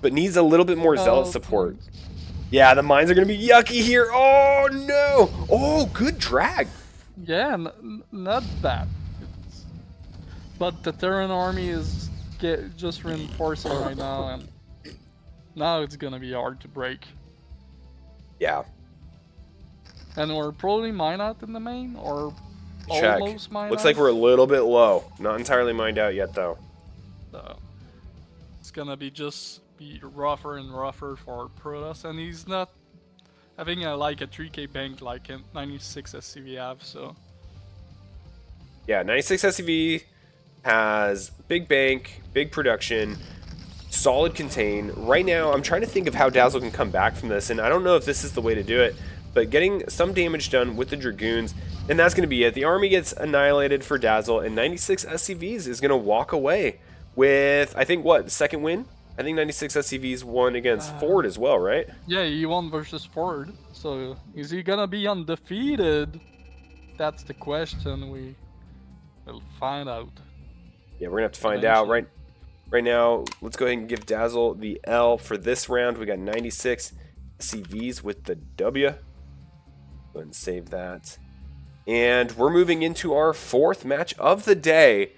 but needs a little bit more Zealot support. Yeah, the mines are going to be yucky here. Oh, no. Oh, good drag. Yeah, not bad. But the Terran army is just reinforcing right now, and now it's going to be hard to break. Yeah. And we're probably mine out in the main, or Check. almost mine Looks out. like we're a little bit low. Not entirely mined out yet, though. So it's going to be rougher and rougher for Protoss, and he's not having like a 3k bank like a 96 SCV have, so... Yeah, 96 SCV has big bank, big production, solid contain. Right now, I'm trying to think of how Dazzle can come back from this, and I don't know if this is the way to do it, but getting some damage done with the Dragoons, and that's going to be it. The army gets annihilated for Dazzle, and 96 SCVs is going to walk away with, I think, what, the 2nd win? I think 96 SCVs won against Ford as well, right? Yeah, he won versus Ford, so is he gonna be undefeated? That's the question we will find out. Yeah, we're gonna have to find out. Right now, let's go ahead and give Dazzle the L for this round. We got 96 CVs with the W. Go ahead and save that. And we're moving into our 4th match of the day,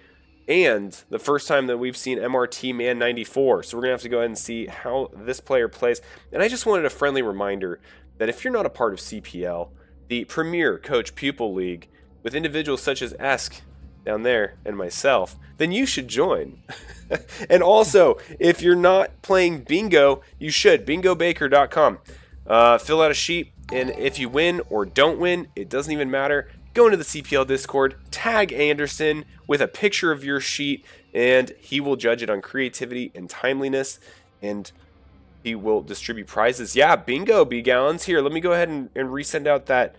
and the first time that we've seen MRT Man 94. So we're gonna have to go ahead and see how this player plays. And I just wanted a friendly reminder that if you're not a part of CPL, the premier Coach-Pupil League, with individuals such as Esk, down there and myself, then you should join. And also, if you're not playing bingo, you should. bingobaker.com. Fill out a sheet, and if you win or don't win, it doesn't even matter. Go into the CPL Discord, tag Anderson with a picture of your sheet, and he will judge it on creativity and timeliness, and he will distribute prizes. Yeah, bingo, B-Gallons. Here, let me go ahead and resend out that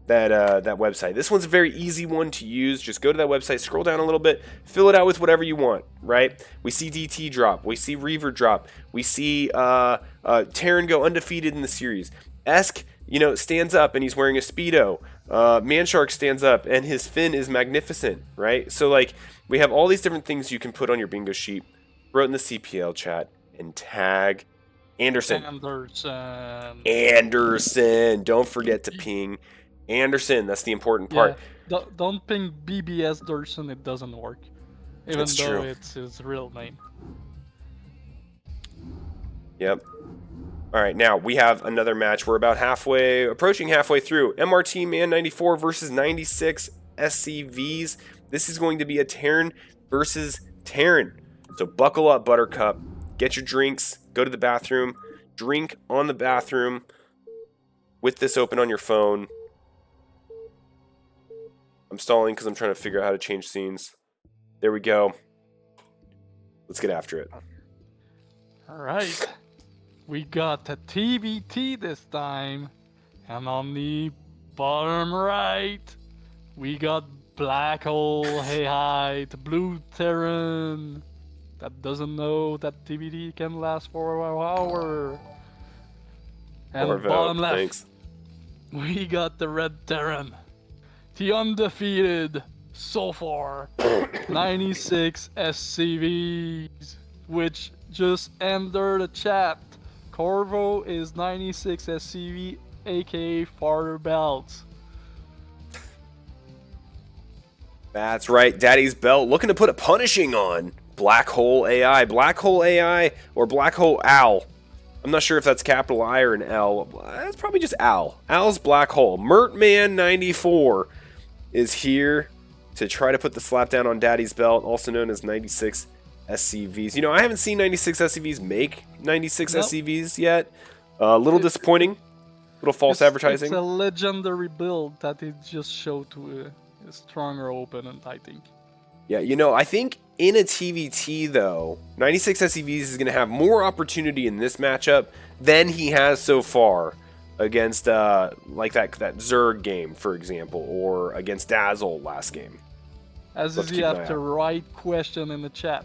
website. This one's a very easy one to use. Just go to that website, scroll down a little bit, fill it out with whatever you want, right? We see DT drop. We see Reaver drop. We see Terran go undefeated in the series. Esk, stands up and he's wearing a Speedo. Manshark stands up and his fin is magnificent, right? So, like, we have all these different things you can put on your bingo sheet. Throw it in the CPL chat and tag Anderson. Anderson. Don't forget to ping Anderson. That's the important part. Yeah, don't ping BBS Durson. It doesn't work. Even though it's his real name. Yep. All right, now we have another match. We're about approaching halfway through. MRT Man 94 versus 96 SCVs. This is going to be a Terran versus Terran. So buckle up, Buttercup. Get your drinks. Go to the bathroom. Drink on the bathroom with this open on your phone. I'm stalling because I'm trying to figure out how to change scenes. There we go. Let's get after it. All right. We got a TVT this time. And on the bottom right, we got Black Hole, Hey Hi, the Blue Terran that doesn't know that TVT can last for an hour. And bottom left, thanks. We got the Red Terran, the undefeated so far 96 SCVs, which just entered the chat. Corvo is 96 SCV, aka Farther Belts. That's right, Daddy's Belt looking to put a punishing on Black Hole AI. Black Hole AI or Black Hole Owl. I'm not sure if that's capital I or an L. It's probably just Owl. Owl's Black Hole. Mertman94 is here to try to put the slap down on Daddy's Belt, also known as 96 SCVs. I haven't seen 96 SCVs make 96 SCVs yet. A little disappointing. Little false advertising. It's a legendary build that it just showed to a stronger opponent, I think. Yeah, I think in a TVT, though, 96 SCVs is going to have more opportunity in this matchup than he has so far against, like that Zerg game, for example, or against Dazzle last game. As is the right question in the chat.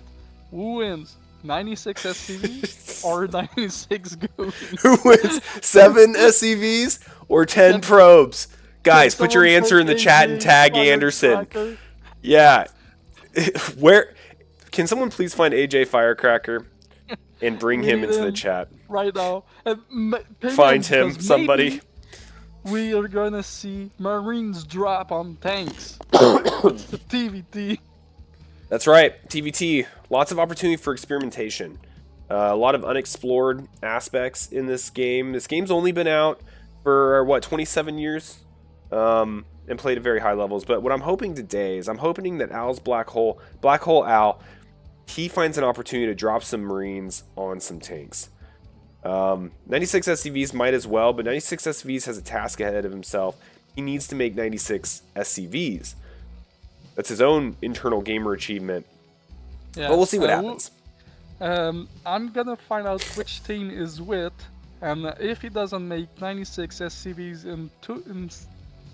Who wins? 96 SCVs or 96 goons? Who wins? 7 SCVs or 10 probes? Guys, put your answer in the chat and tag Anderson. Yeah. Where can someone please find AJ Firecracker and bring him into the chat right now? Find him, somebody. We are gonna see Marines drop on tanks. It's the TVT. That's right, TVT. Lots of opportunity for experimentation. A lot of unexplored aspects in this game. This game's only been out for, 27 years? And played at very high levels. But what I'm hoping today is I'm hoping that Owl's Black Hole Owl, he finds an opportunity to drop some Marines on some tanks. 96 SCVs might as well, but 96 SCVs has a task ahead of himself. He needs to make 96 SCVs. That's his own internal gamer achievement. Yeah, but we'll see what happens. I'm gonna find out which team is with, and if he doesn't make 96 SCVs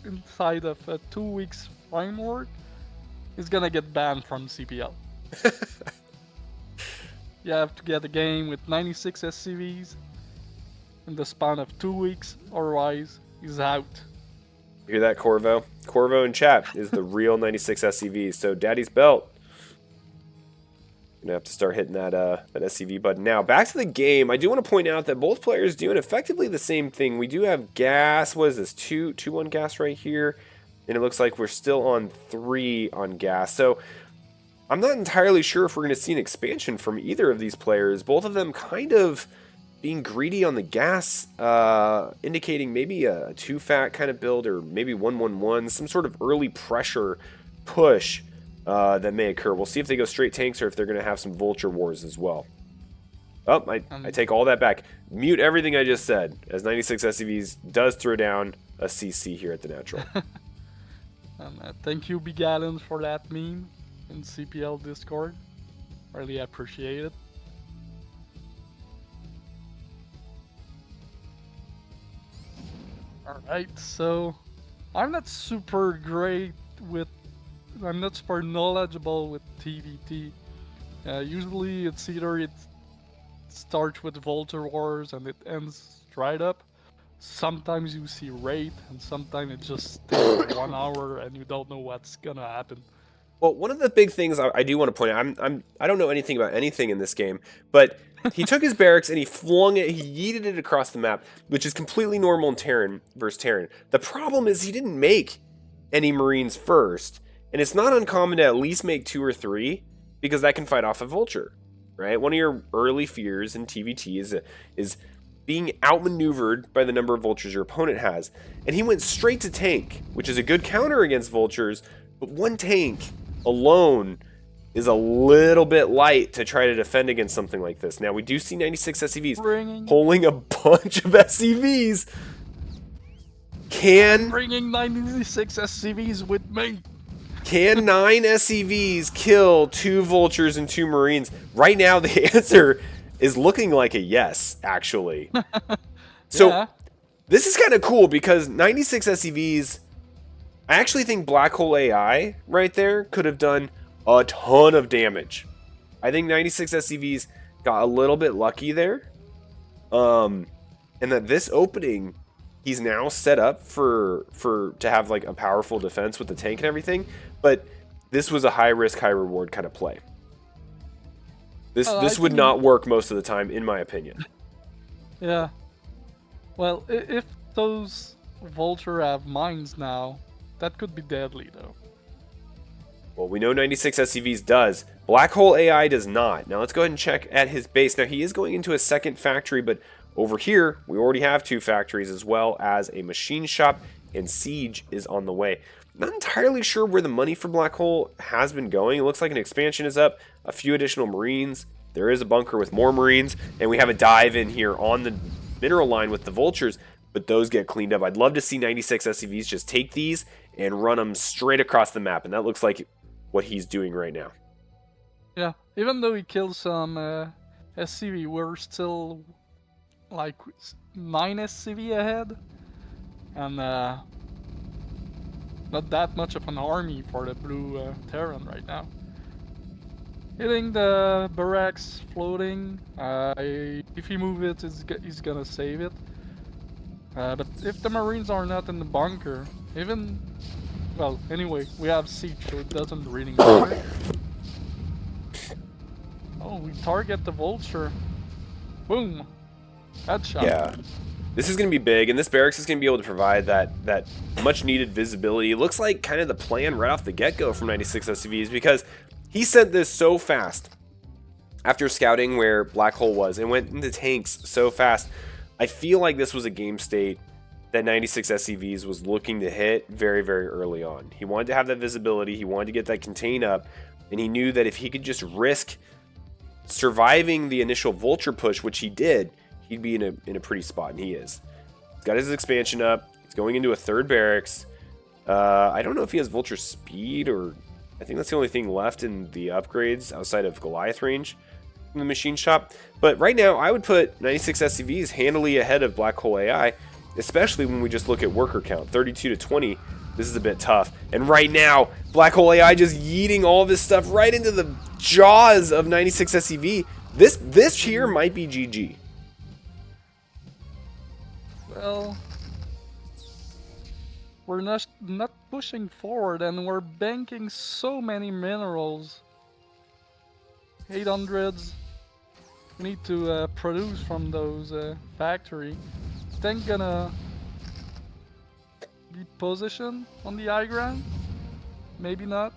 inside of a 2 weeks framework, he's gonna get banned from CPL. You have to get a game with 96 SCVs in the span of 2 weeks, otherwise he's out. You hear that, Corvo? Corvo in chat is the real 96 SCVs. So Daddy's Belt. Gonna have to start hitting that SCV button now. Back to the game. I do want to point out that both players doing effectively the same thing. We do have gas. What is this? 2-1 gas right here, and it looks like we're still on 3 on gas. So I'm not entirely sure if we're going to see an expansion from either of these players. Both of them kind of being greedy on the gas, indicating maybe a 2-fat kind of build, or maybe 1-1-1, some sort of early pressure push that may occur. We'll see if they go straight tanks or if they're going to have some vulture wars as well. Oh, I take all that back. Mute everything I just said, as 96 SCVs does throw down a CC here at the natural. And thank you, Big Allen, for that meme in CPL Discord. Really appreciate it. Alright, so I'm not super knowledgeable with TVT. Usually it's either it starts with Vulture Wars and it ends straight up. Sometimes you see raid, and sometimes it just takes 1 hour and you don't know what's gonna happen. Well, one of the big things I do want to point out, I don't know anything about anything in this game, but he took his barracks and he flung it, he yeeted it across the map, which is completely normal in Terran versus Terran. The problem is he didn't make any Marines first, and it's not uncommon to at least make 2 or 3, because that can fight off a Vulture, right? One of your early fears in TVT is being outmaneuvered by the number of Vultures your opponent has. And he went straight to tank, which is a good counter against Vultures, but 1 tank alone is a little bit light to try to defend against something like this. Now, we do see 96 SCVs pulling a bunch of SCVs. Bringing 96 SCVs with me. Can 9 SCVs kill 2 Vultures and 2 Marines? Right now, the answer is looking like a yes, actually. So, yeah. This is kind of cool because 96 SCVs, I actually think Black Hole AI right there could have done a ton of damage. I think 96 SCVs got a little bit lucky there. And that this opening, he's now set up to have like a powerful defense with the tank and everything. But this was a high risk, high reward kind of play. This would not work most of the time, in my opinion. Yeah. Well, if those Vulture have mines now, that could be deadly, though. Well, we know 96 SCVs does. Black Hole AI does not. Now, let's go ahead and check at his base. Now, he is going into a second factory, but over here, we already have 2 factories as well as a machine shop, and Siege is on the way. Not entirely sure where the money for Black Hole has been going. It looks like an expansion is up, a few additional Marines. There is a bunker with more Marines, and we have a dive in here on the mineral line with the Vultures, but those get cleaned up. I'd love to see 96 SCVs just take these and run them straight across the map, and that looks like what he's doing right now. Yeah, even though he killed some SCV, we're still like 9 SCV ahead, and not that much of an army for the blue Terran right now. Hitting the barracks, floating. If he move it, he's gonna save it. But if the Marines are not in the bunker, well, anyway, we have siege, so it doesn't really matter. Oh, we target the Vulture. Boom. Headshot. Yeah. This is going to be big, and this barracks is going to be able to provide that much-needed visibility. It looks like kind of the plan right off the get-go from 96 SCVs, because he sent this so fast after scouting where Black Hole was and went into tanks so fast. I feel like this was a game state that 96 SCVs was looking to hit very, very early on. He wanted to have that visibility. He wanted to get that contain up, and he knew that if he could just risk surviving the initial Vulture push, which he did, he'd be in a pretty spot, and he is. He's got his expansion up. He's going into a 3rd barracks. I don't know if he has Vulture speed, or I think that's the only thing left in the upgrades outside of Goliath range in the machine shop. But right now, I would put 96 SCVs handily ahead of Black Hole AI, especially when we just look at worker count, 32 to 20. This is a bit tough. And right now, Black Hole AI just yeeting all this stuff right into the jaws of 96 SCV. This here might be GG. Well, we're not pushing forward, and we're banking so many minerals. 800s. We need to produce from those factory. Is tank gonna be positioned on the high ground? Maybe not.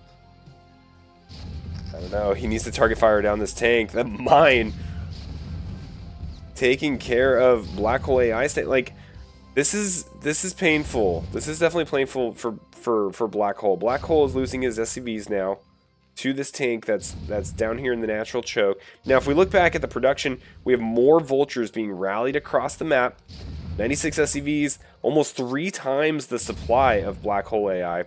I don't know. He needs to target fire down this tank. That mine taking care of Black Hole AI state. Like, this is painful. This is definitely painful for Black Hole. Black Hole is losing his SCVs now. to this tank that's down here in the natural choke. Now, if we look back at the production, we have more vultures being rallied across the map. 96 SCVs, almost 3 times the supply of Black Hole AI.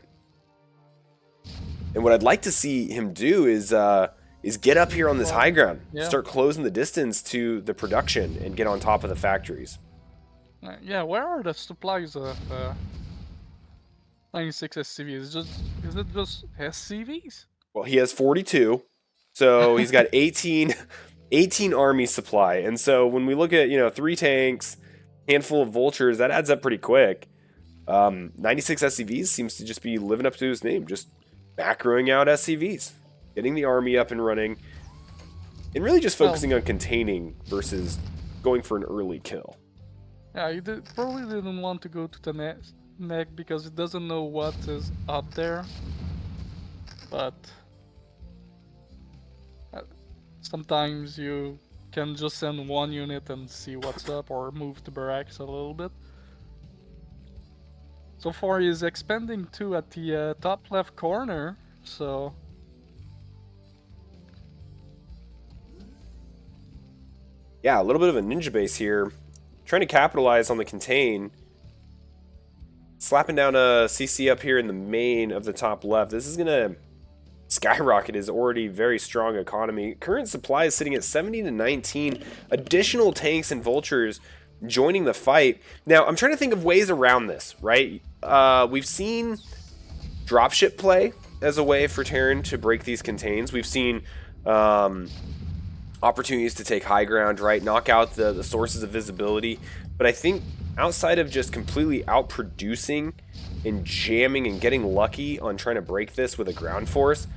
And what I'd like to see him do is get up here on this high ground, start closing the distance to the production, and get on top of the factories. Yeah, where are the supplies of 96 SCVs? Is it just SCVs? Well, he has 42, so he's got 18 army supply. And so when we look at, 3 tanks, handful of vultures, that adds up pretty quick. 96 SCVs seems to just be living up to his name, just macroing out SCVs, getting the army up and running, and really just focusing on containing versus going for an early kill. Yeah, he probably didn't want to go to the neck because he doesn't know what is up there. But sometimes you can just send one unit and see what's up, or move the barracks a little bit. So far he's expanding 2 at the top left corner, so... Yeah, a little bit of a ninja base here. Trying to capitalize on the contain. Slapping down a CC up here in the main of the top left. This is going to skyrocket his already very strong economy. Current supply is sitting at 70 to 19. Additional tanks and vultures joining the fight. Now, I'm trying to think of ways around this, right? We've seen dropship play as a way for Terran to break these contains. We've seen opportunities to take high ground, right? Knock out the sources of visibility. But I think outside of just completely outproducing and jamming and getting lucky on trying to break this with a ground force,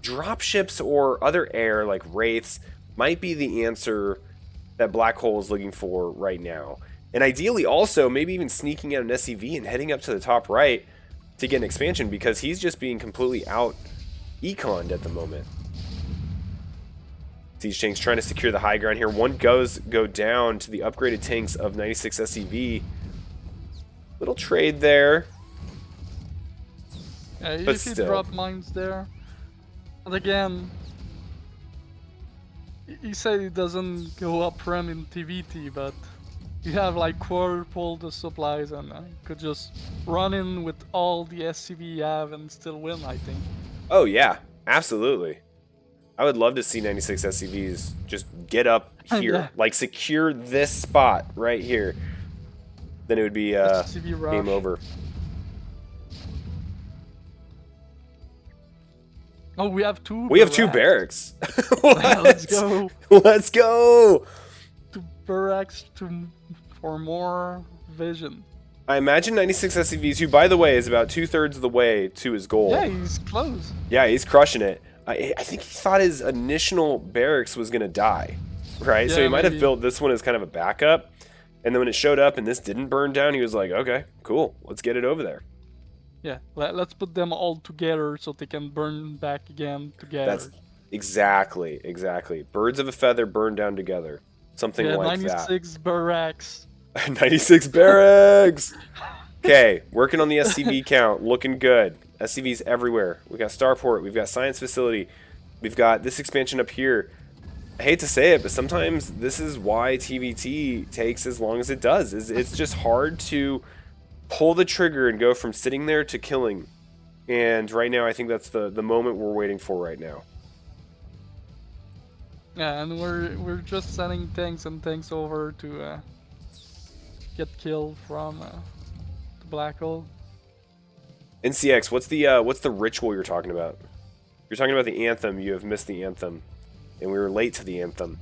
dropships or other air like Wraiths might be the answer that Black Hole is looking for right now. And ideally also maybe even sneaking out an SCV and heading up to the top right to get an expansion, because he's just being completely out econned at the moment. Siege tanks trying to secure the high ground here. One go down to the upgraded tanks of 96 SCV. Little trade there. Yeah, if he drop mines there. But again, he said he doesn't go up front in TVT, but you have like quadruple the supplies, and could just run in with all the SCV you have and still win, I think. Oh yeah, absolutely. I would love to see 96 SCVs just get up here, like secure this spot right here. Then it would be game over. Oh, we have 2. We have 2 barracks. Let's go. Let's go. 2 barracks for more vision. I imagine 96 SCVs, who by the way is about 2/3 of the way to his goal. Yeah, he's close. Yeah, he's crushing it. I think he thought his initial barracks was going to die, right? Yeah, so he might have built this one as kind of a backup. And then when it showed up and this didn't burn down, he was like, okay, cool, let's get it over there. Yeah, let's put them all together so they can burn back again together. That's exactly. Birds of a feather burn down together. Something like 96 barracks. 96 barracks! Okay, working on the SCV count, looking good. SCVs everywhere. We got Starport, we've got Science Facility, we've got this expansion up here. I hate to say it, but sometimes this is why TVT takes as long as it does. It's just hard to pull the trigger and go from sitting there to killing. And right now, I think that's the moment we're waiting for right now. Yeah, and we're just sending tanks and tanks over to get killed from the Black Hole. NCX, what's the ritual you're talking about? You're talking about the anthem. You have missed the anthem, and we were late to the anthem,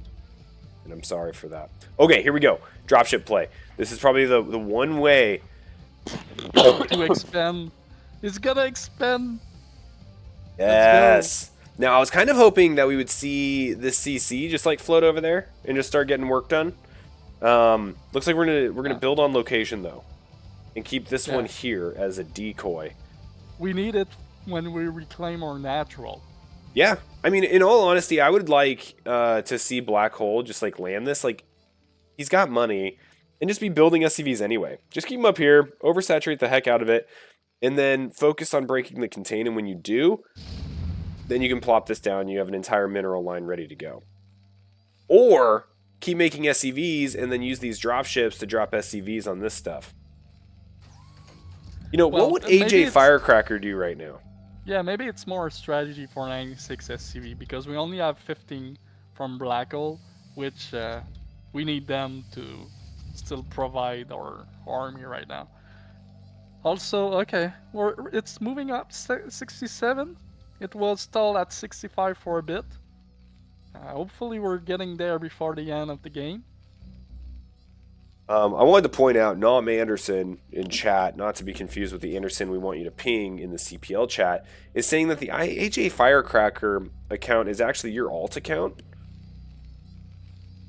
and I'm sorry for that. Okay, here we go. Dropship play. This is probably the one way to expand. It's gonna expand. Yes. Now I was kind of hoping that we would see this CC just like float over there and just start getting work done. Looks like we're gonna build on location though, and keep this one here as a decoy. We need it when we reclaim our natural. Yeah, I mean, in all honesty, I would like to see Black Hole just like land this. Like, he's got money, and just be building SCVs anyway. Just keep them up here, oversaturate the heck out of it, and then focus on breaking the contain. And when you do, then you can plop this down. You have an entire mineral line ready to go. Or keep making SCVs and then use these drop ships to drop SCVs on this stuff. You know, Well, what would maybe AJ it's- Firecracker do right now? Yeah, maybe it's more a strategy for 96 SCV because we only have 15 from Black Hole, which we need them to still provide our army right now. Also, okay, it's moving up 67. It was stalled at 65 for a bit. Hopefully we're getting there before the end of the game. I wanted to point out, Nom Anderson in chat, not to be confused with the Anderson we want you to ping in the CPL chat, is saying that the AJ Firecracker account is actually your alt account.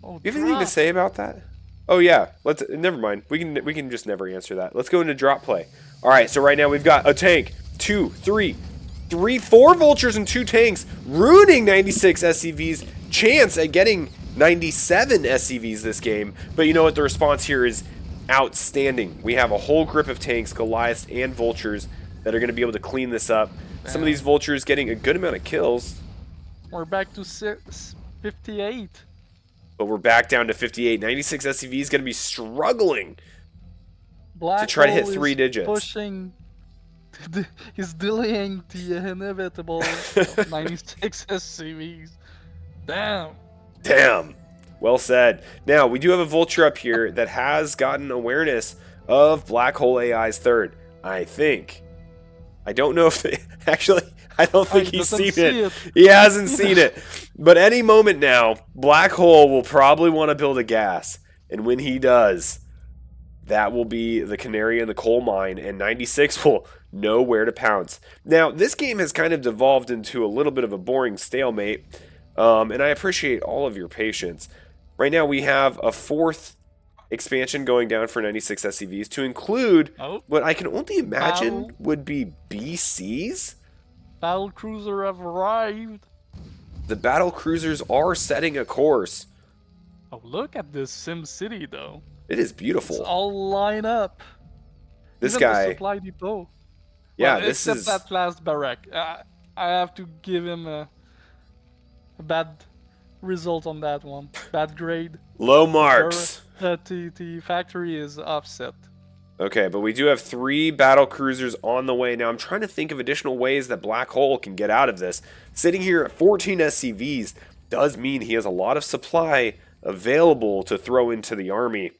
Oh, Do you have anything to say about that? Oh yeah, never mind. We can just never answer that. Let's go into drop play. All right, so right now we've got a tank, 4 vultures and 2 tanks, ruining 96 SCV's chance at getting 97 SCVs this game. But you know what? The response here is outstanding. We have a whole grip of tanks, Goliaths, and vultures that are going to be able to clean this up. Some of these vultures getting a good amount of kills. We're back to 58. But we're back down to 58. 96 SCV is going to be struggling Black to try to hit Hole 3 is digits. Pushing. He's delaying the inevitable 96 SCVs. Damn. Damn. Well said. Now, we do have a vulture up here that has gotten awareness of Black Hole AI's third. I think. I don't know if they... Actually, I don't think he's seen it. He hasn't seen it. But any moment now, Black Hole will probably want to build a gas. And when he does, that will be the canary in the coal mine. And 96 will know where to pounce. Now, this game has kind of devolved into a little bit of a boring stalemate. And I appreciate all of your patience. Right now, we have a 4th expansion going down for 96 SCVs to include what I can only imagine would be BCs. Battle cruiser have arrived. The battle cruisers are setting a course. Oh, look at this Sim City, though. It is beautiful. It's all line up. This Even guy. the supply depot. Yeah, well, this except is. that last barrack. I have to give him a bad result on that one. Bad grade. Low marks. The factory is offset. Okay, but we do have 3 battle cruisers on the way. Now, I'm trying to think of additional ways that Black Hole can get out of this. Sitting here at 14 SCVs does mean he has a lot of supply available to throw into the army.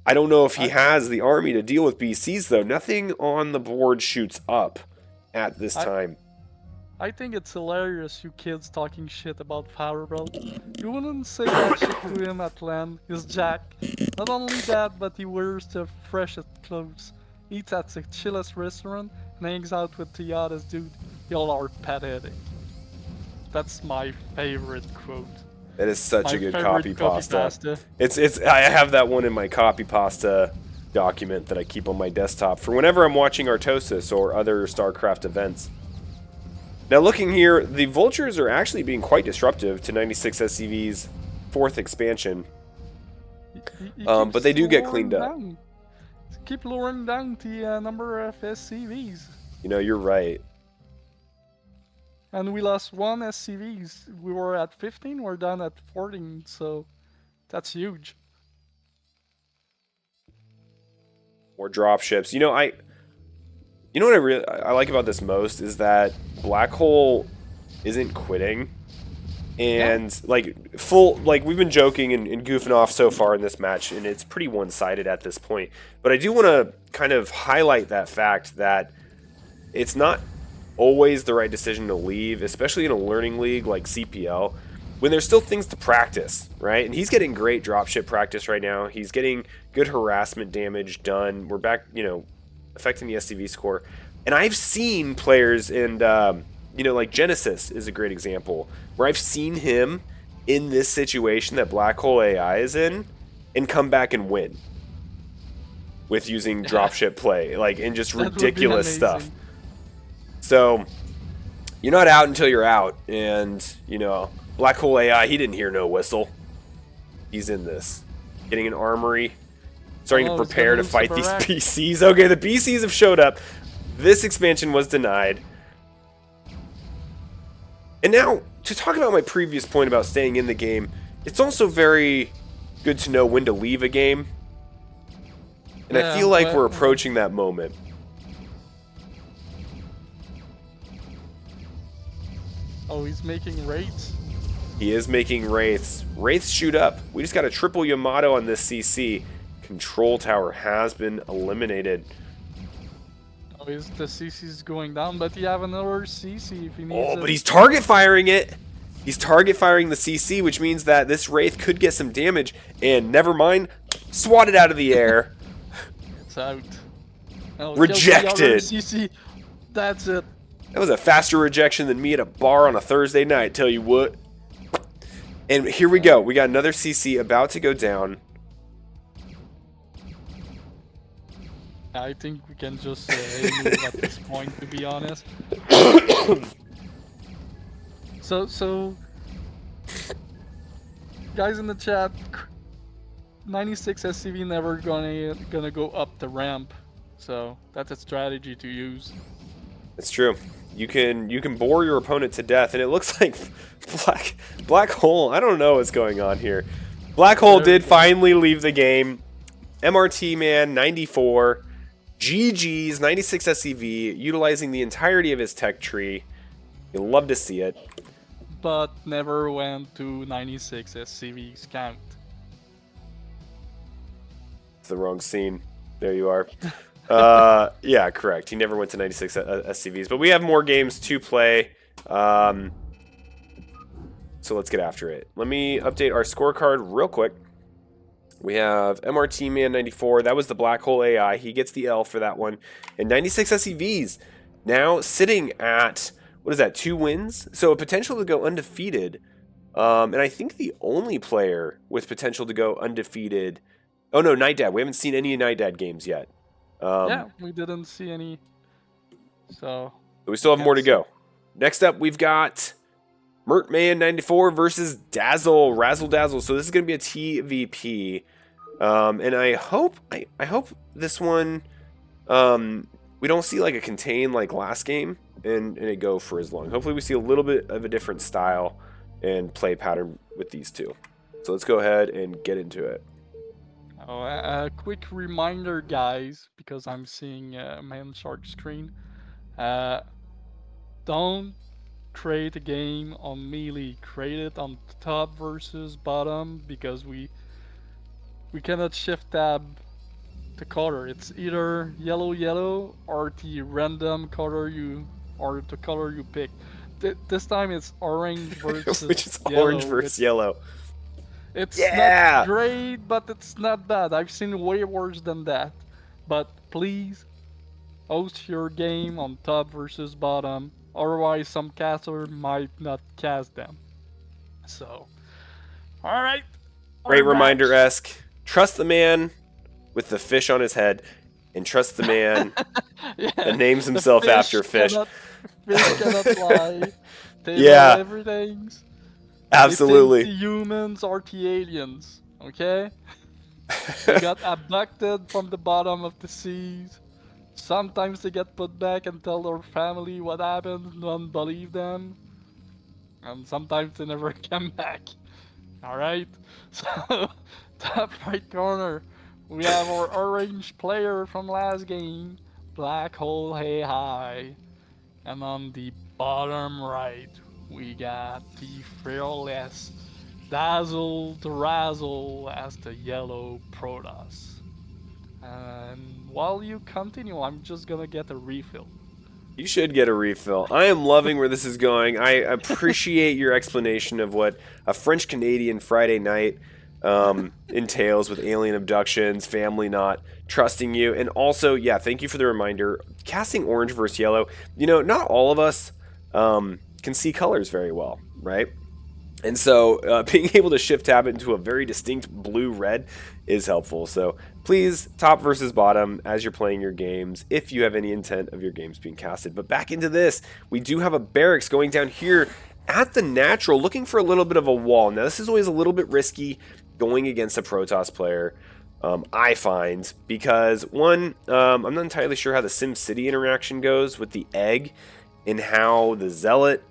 I don't know if he has the army to deal with BCs, though. Nothing on the board shoots up at this time. I think it's hilarious, you kids talking shit about Fireball. You wouldn't say that shit to him at land. He's Jack. Not only that, but he wears the freshest clothes, eats at the chillest restaurant, and hangs out with the hottest dude. Y'all are pathetic. That's my favorite quote. That is such a good copy pasta. It's I have that one in my copy pasta document that I keep on my desktop for whenever I'm watching Artosis or other Starcraft events. Now looking here, the vultures are actually being quite disruptive to 96 SCV's 4th expansion. But they do get cleaned up. Keep lowering down the number of SCVs. You know, you're right. And we lost 1 SCVs. We were at 15, we're down at 14, so that's huge. More dropships. You know, You know what I like about this most is that Black Hole isn't quitting, and like we've been joking and goofing off so far in this match, and it's pretty one-sided at this point. But I do want to kind of highlight that fact that it's not always the right decision to leave, especially in a learning league like CPL, when there's still things to practice, right? And he's getting great dropship practice right now. He's getting good harassment damage done. We're back, affecting the SCV score. And I've seen players, and like Genesis is a great example, where I've seen him in this situation that Black Hole AI is in and come back and win with using dropship play, and just ridiculous stuff. So you're not out until you're out, and Black Hole AI, he didn't hear no whistle. He's in this, getting an armory, starting to prepare to fight these BCs. Okay, the BCs have showed up. This expansion was denied. And now, to talk about my previous point about staying in the game, it's also very good to know when to leave a game. And I feel like we're approaching that moment. Oh, he's making raids? He is making Wraiths. Wraiths shoot up. We just got a triple Yamato on this CC. Control tower has been eliminated. Oh, the CC's going down, but you have another CC if he needs Oh, but he's target firing it. He's target firing the CC, which means that this Wraith could get some damage. And never mind, swatted out of the air. It's out. Oh, Rejected. CC. That's it. That was a faster rejection than me at a bar on a Thursday night, tell you what. And here we go. We got another CC about to go down. I think we can just move at this point, to be honest. So, guys in the chat, 96 SCV never gonna go up the ramp, so that's a strategy to use. It's true. You can bore your opponent to death, and it looks like Black Hole. I don't know what's going on here. Black Hole did finally leave the game. MRT Man 94, GG's 96 SCV, utilizing the entirety of his tech tree. You'll love to see it. But never went to 96 SCV's count. It's the wrong scene. There you are. Yeah, correct. He never went to 96 SCVs, but we have more games to play. So let's get after it. Let me update our scorecard real quick. We have MRT Man 94. That was the Black Hole AI. He gets the L for that one. And 96 SCVs now sitting at, what is that, 2 wins? So a potential to go undefeated. And I think the only player with potential to go undefeated. Oh no, Nightdad. We haven't seen any Nightdad games yet. Yeah, we didn't see any. So we still have more to go. Next up, we've got Mertman 94 versus Dazzle, Razzle Dazzle. So this is going to be a TVP, and I hope this one we don't see like a contain like last game and it go for as long. Hopefully we see a little bit of a different style and play pattern with these two. So let's go ahead and get into it. Oh, a quick reminder, guys, because I'm seeing Manshark screen. Don't create a game on melee. Create it on top versus bottom, because we cannot shift tab the color. It's either yellow or the random color or the color you pick. This time it's orange versus which is yellow. Orange versus yellow. It's not great, but it's not bad. I've seen way worse than that. But please, host your game on top versus bottom. Otherwise, some caster might not cast them. So, alright. Great reminder, Esk. Trust the man with the fish on his head, and trust the man that names himself after fish. Fish cannot fly. They Yeah. know everything. Absolutely. They think the humans are the aliens, okay? They got abducted from the bottom of the seas. Sometimes they get put back and tell their family what happened, none believe them. And sometimes they never come back. Alright? So, top right corner, we have our orange player from last game, Black Hole AI. And on the bottom right, we got the fearless Dazzle the Razzle as the yellow Protoss. And while you continue, I'm just gonna get a refill. You should get a refill. I am loving where this is going. I appreciate your explanation of what a French-Canadian Friday night entails with alien abductions, family not trusting you, and also, yeah, thank you for the reminder. Casting orange versus yellow, you know, not all of us can see colors very well, right? And so being able to shift tab it into a very distinct blue-red is helpful. So please, top versus bottom as you're playing your games, if you have any intent of your games being casted. But back into this, we do have a barracks going down here at the natural, looking for a little bit of a wall. Now this is always a little bit risky going against a Protoss player, I find, because one, I'm not entirely sure how the SimCity interaction goes with the egg and how the Zealot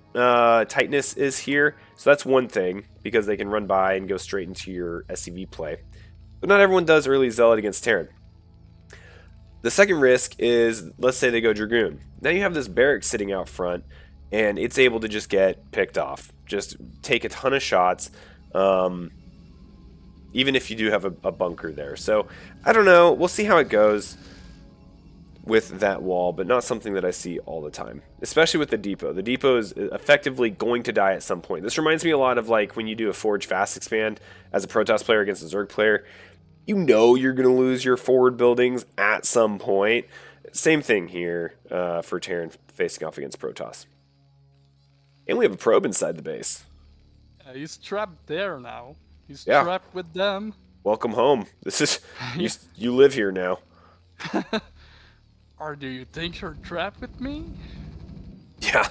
tightness is here. So that's one thing, because they can run by and go straight into your SCV play. But not everyone does early Zealot against Terran. The second risk is, let's say they go Dragoon. Now you have this barracks sitting out front, and it's able to just get picked off. Just take a ton of shots, even if you do have a bunker there. So, I don't know. We'll see how it goes with that wall, but not something that I see all the time, especially with the depot. The depot is effectively going to die at some point. This reminds me a lot of like when you do a Forge Fast Expand as a Protoss player against a Zerg player. You know you're going to lose your forward buildings at some point. Same thing here for Terran facing off against Protoss. And we have a probe inside the base. He's trapped there now. He's Yeah. trapped with them. Welcome home. This is you live here now. Or do you think you're trapped with me? Yeah.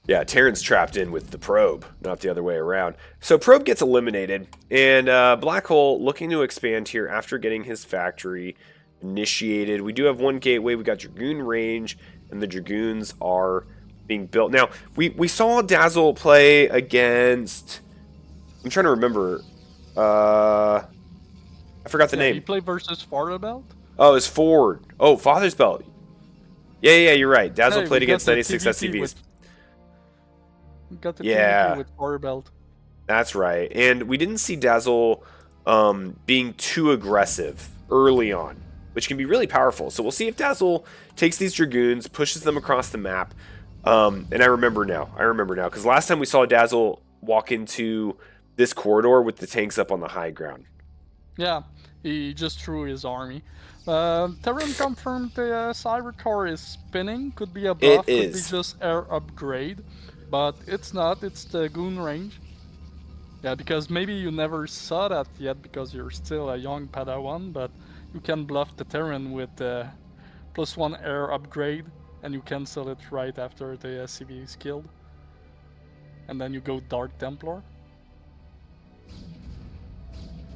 Yeah, Terran's trapped in with the probe, not the other way around. So probe gets eliminated, and Black Hole looking to expand here after getting his factory initiated. We do have one gateway. We got Dragoon range, and the Dragoons are being built. Now, we saw Dazzle play against... I'm trying to remember. I forgot the name. He played versus Farabelt? Oh, it's Ford. Oh, Father's Belt. Yeah, you're right. Dazzle Hey, played we got against the 96 TVT SCVs. We got the Yeah. PvP with Farabelt. That's right. And we didn't see Dazzle being too aggressive early on, which can be really powerful. So we'll see if Dazzle takes these Dragoons, pushes them across the map. And I remember now, because last time we saw Dazzle walk into this corridor with the tanks up on the high ground. Yeah, he just threw his army. Terran confirmed the Cyber Core is spinning. Could be a buff, could be just air upgrade. But it's not, it's the Goon range. Yeah, because maybe you never saw that yet because you're still a young Padawan, but you can bluff the Terran with +1 air upgrade, and you cancel it right after the SCV is killed. And then you go Dark Templar.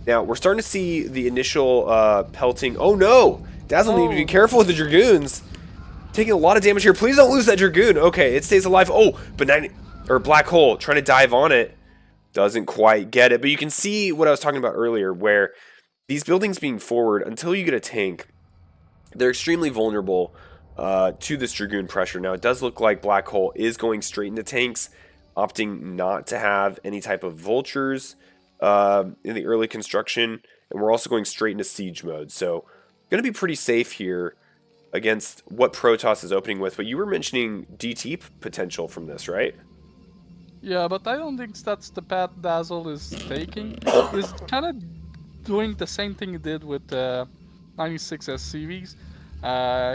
Now, we're starting to see the initial pelting. Oh no! Dazzle need to be careful with the Dragoons. Taking a lot of damage here. Please don't lose that Dragoon. Okay, it stays alive. Oh, but Black Hole trying to dive on it. Doesn't quite get it. But you can see what I was talking about earlier, where these buildings being forward, until you get a tank, they're extremely vulnerable to this Dragoon pressure. Now, it does look like Black Hole is going straight into tanks, opting not to have any type of vultures in the early construction, and we're also going straight into siege mode. So, going to be pretty safe here against what Protoss is opening with. But you were mentioning DT potential from this, right? Yeah, but I don't think that's the path Dazzle is taking. He's kind of doing the same thing he did with 96 SCVs.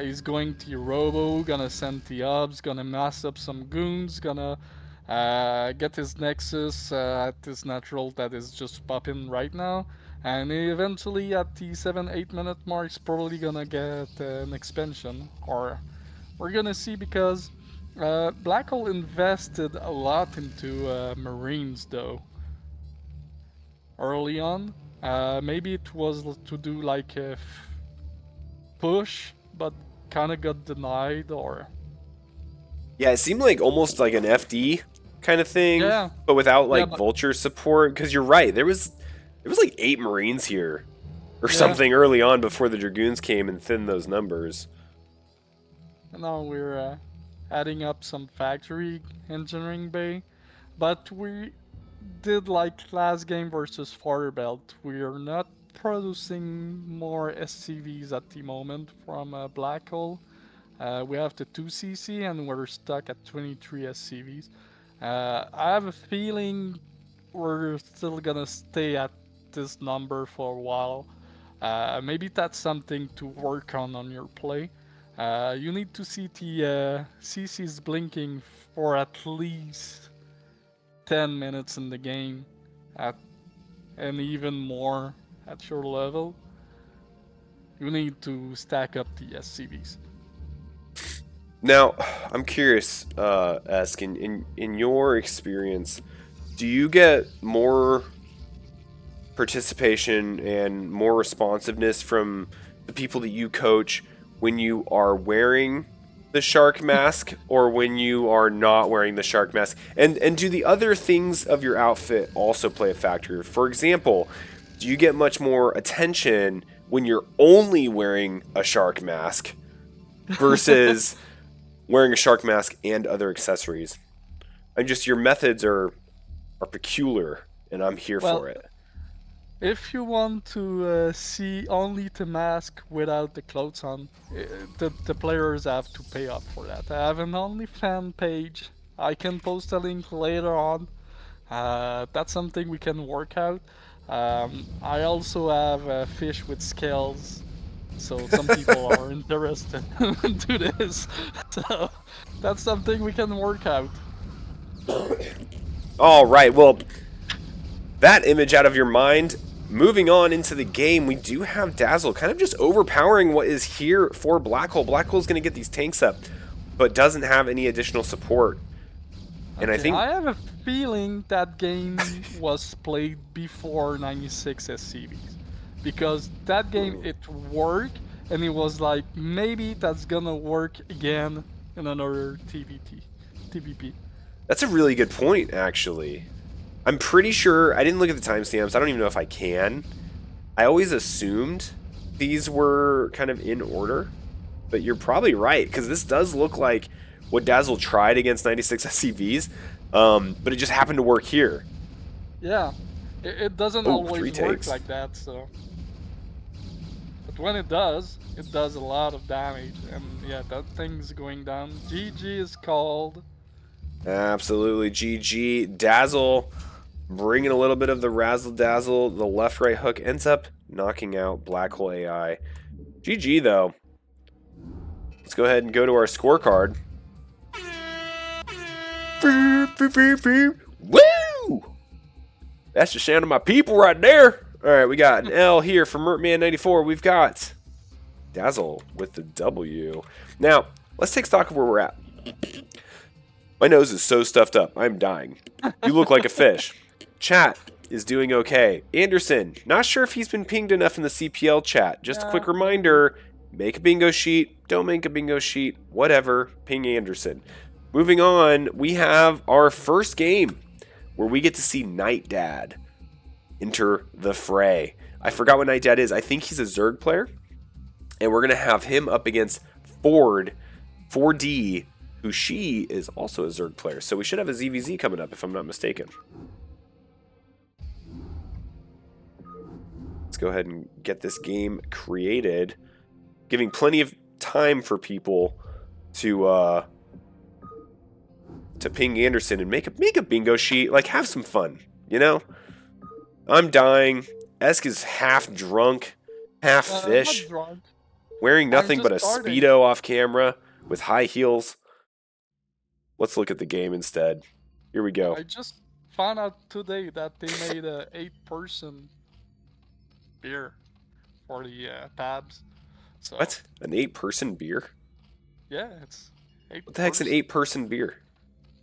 He's going to Robo, gonna send the Obs, gonna mass up some goons, gonna get his Nexus at this natural that is just popping right now. And eventually at the 7-8 minute mark, he's probably gonna get an expansion. Or we're gonna see, because Black Hole invested a lot into Marines though. Early on. Maybe it was to do like a push, but kinda got denied, or... Yeah, it seemed like almost like an FD kind of thing, Yeah. but without like but... vulture support. Because you're right, there was like 8 Marines here or something early on before the Dragoons came and thinned those numbers. And now we're adding up some factory engineering bay, but we did like last game versus Farabelt. We are not producing more SCVs at the moment from Black Hole. We have the 2cc and we're stuck at 23 SCVs. I have a feeling we're still gonna stay at this number for a while. Maybe that's something to work on your play. You need to see the CCs blinking for at least 10 minutes in the game, and even more at your level. You need to stack up the SCVs. Now, I'm curious, Esk, in your experience, do you get more participation and more responsiveness from the people that you coach when you are wearing the shark mask or when you are not wearing the shark mask? And do the other things of your outfit also play a factor? For example, do you get much more attention when you're only wearing a shark mask versus wearing a shark mask and other accessories? And just your methods are peculiar, and I'm here for it. If you want to see only the mask without the clothes on, the players have to pay up for that. I have an OnlyFans page. I can post a link later on. That's something we can work out. I also have fish with scales, so some people are interested into this. So that's something we can work out. All right, well, that image out of your mind. Moving on into the game, we do have Dazzle kind of just overpowering what is here for Black Hole. Black Hole's going to get these tanks up, but doesn't have any additional support. And okay, I think I have a feeling that game was played before 96 SCVs, because that game it worked, and it was like maybe that's gonna work again in another TVP. that's a really good point, actually. I'm pretty sure, I didn't look at the timestamps, I don't even know if I can. I always assumed these were kind of in order, but you're probably right, because this does look like what Dazzle tried against 96 SCVs, but it just happened to work here. Yeah, it doesn't always work like that, so. But when it does a lot of damage, and yeah, that thing's going down. GG is called. Absolutely, GG. Dazzle bringing a little bit of the razzle-dazzle. The left-right hook ends up knocking out Black Hole AI. GG, though. Let's go ahead and go to our scorecard. Woo! That's the sound of my people right there. All right, we got an L here for Mertman94. We've got Dazzle with the W. Now, let's take stock of where we're at. My nose is so stuffed up. I'm dying. You look like a fish. Chat is doing okay. Anderson, not sure if he's been pinged enough in the CPL chat. Just a quick reminder, make a bingo sheet. Don't make a bingo sheet. Whatever. Ping Anderson. Moving on, we have our first game where we get to see Nightdad enter the fray. I forgot what Nightdad is. I think he's a Zerg player. And we're going to have him up against Esk4l4de, who she is also a Zerg player. So we should have a ZVZ coming up, if I'm not mistaken. Let's go ahead and get this game created, giving plenty of time for people to ping Anderson and make a bingo sheet. Like, have some fun, you know? I'm dying. Esk is half drunk, half fish, wearing nothing but a Speedo off camera with high heels. Let's look at the game instead. Here we go. I just found out today that they made a 8-person beer for the tabs. So, what? An 8-person beer? Yeah, it's 8. What the heck's an 8-person beer?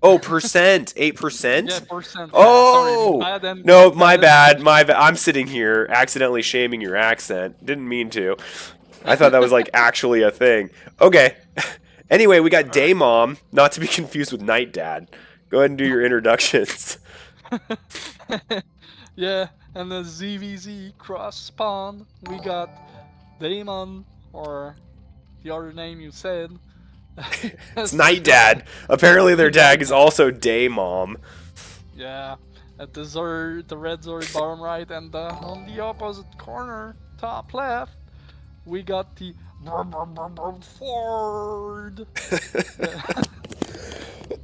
Oh, percent. 8%? Yeah, percent. Oh! Yeah, sorry, no, my bad. My bad. I'm sitting here accidentally shaming your accent. Didn't mean to. I thought that was like actually a thing. Okay. Anyway, we got Day Mom, not to be confused with Nightdad. Go ahead and do your introductions. Yeah, and the ZVZ cross spawn. We got Daemon, or the other name you said. It's Nightdad. Apparently their tag is also Day Mom. Yeah, at the red Zord bottom right, and on the opposite corner, top left, we got the Ford.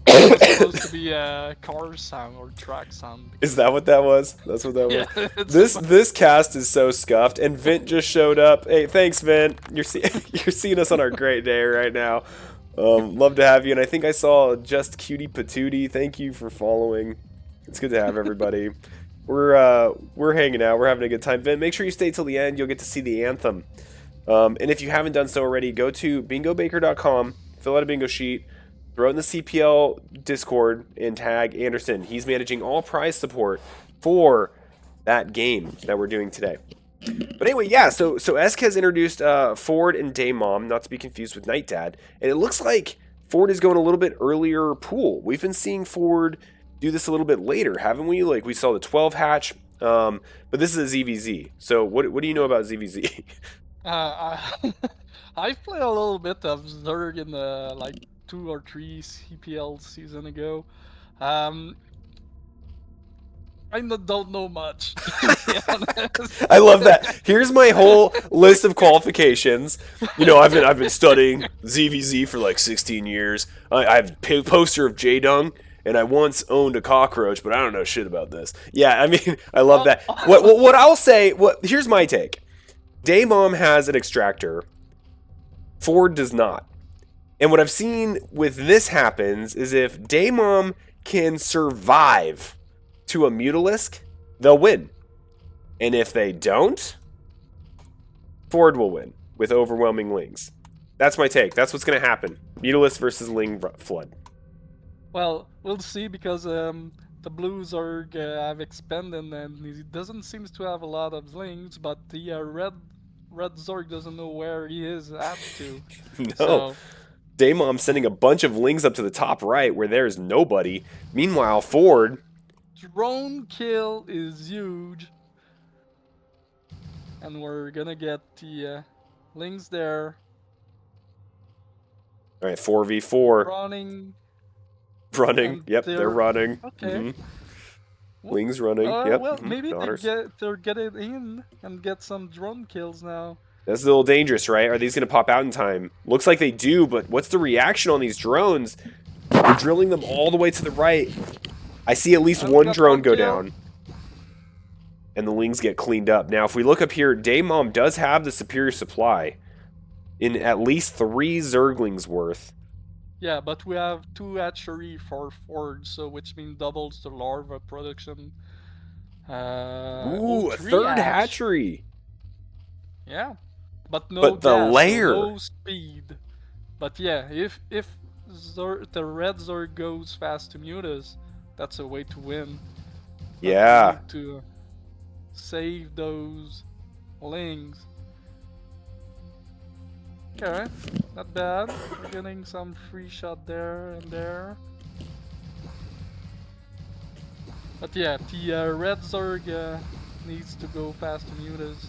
It's supposed to be a car sound or track sound. Is that what that was? That's what that was. Yeah, this cast is so scuffed, and Vint just showed up. Hey, thanks, Vint. You're seeing us on our great day right now. Love to have you, and I think I saw Just Cutie Patootie. Thank you for following. It's good to have everybody. We're hanging out. We're having a good time. Vint, make sure you stay till the end. You'll get to see the anthem. And if you haven't done so already, go to bingobaker.com, fill out a bingo sheet, throw it in the CPL Discord, and tag Anderson. He's managing all prize support for that game that we're doing today. But anyway, yeah, so Esk has introduced Ford and Daymom, not to be confused with Nightdad, and it looks like Ford is going a little bit earlier pool. We've been seeing Ford do this a little bit later, haven't we? Like we saw the 12 hatch, but this is a ZVZ. So what do you know about ZVZ? I've played a little bit of Zerg in the like 2 or 3 CPL season ago. I don't know much, to be honest. I love that. Here's my whole list of qualifications. You know, I've been studying ZVZ for like 16 years. I have a poster of J-Dung, and I once owned a cockroach, but I don't know shit about this. Yeah, I mean, I love that. What I'll say, here's my take. Daymom has an extractor. Ford does not. And what I've seen with this happens is if Daymom can survive to a Mutalisk, they'll win. And if they don't, Ford will win with overwhelming Lings. That's my take. That's what's going to happen. Mutalisk versus Ling flood. Well, we'll see because the Blues are have expanded and he doesn't seem to have a lot of Lings, but the red Zorg doesn't know where he is at to. No. So, Daymom sending a bunch of Lings up to the top right where there's nobody. Meanwhile, Ford... drone kill is huge. And we're gonna get the Lings there. Alright, 4v4. Running. Yep, they're running. Okay. Lings running. Yep. Well, maybe they're getting in and get some drone kills now. That's a little dangerous, right? Are these going to pop out in time? Looks like they do, but what's the reaction on these drones? They're drilling them all the way to the right. I see at least one drone go down. And the Lings get cleaned up. Now, if we look up here, Daymom does have the superior supply in at least 3 Zerglings worth. Yeah, but we have 2 hatchery for Ford, so which means doubles the larva production. Ooh, a 3rd hatchery. Yeah, but no but the gas, layer. no speed. But yeah, if the red Zerg goes fast to Mutas, that's a way to win. But yeah. to save those Lings. Okay, not bad. We're getting some free shot there and there. But yeah, the red Zerg needs to go fast to Mutas.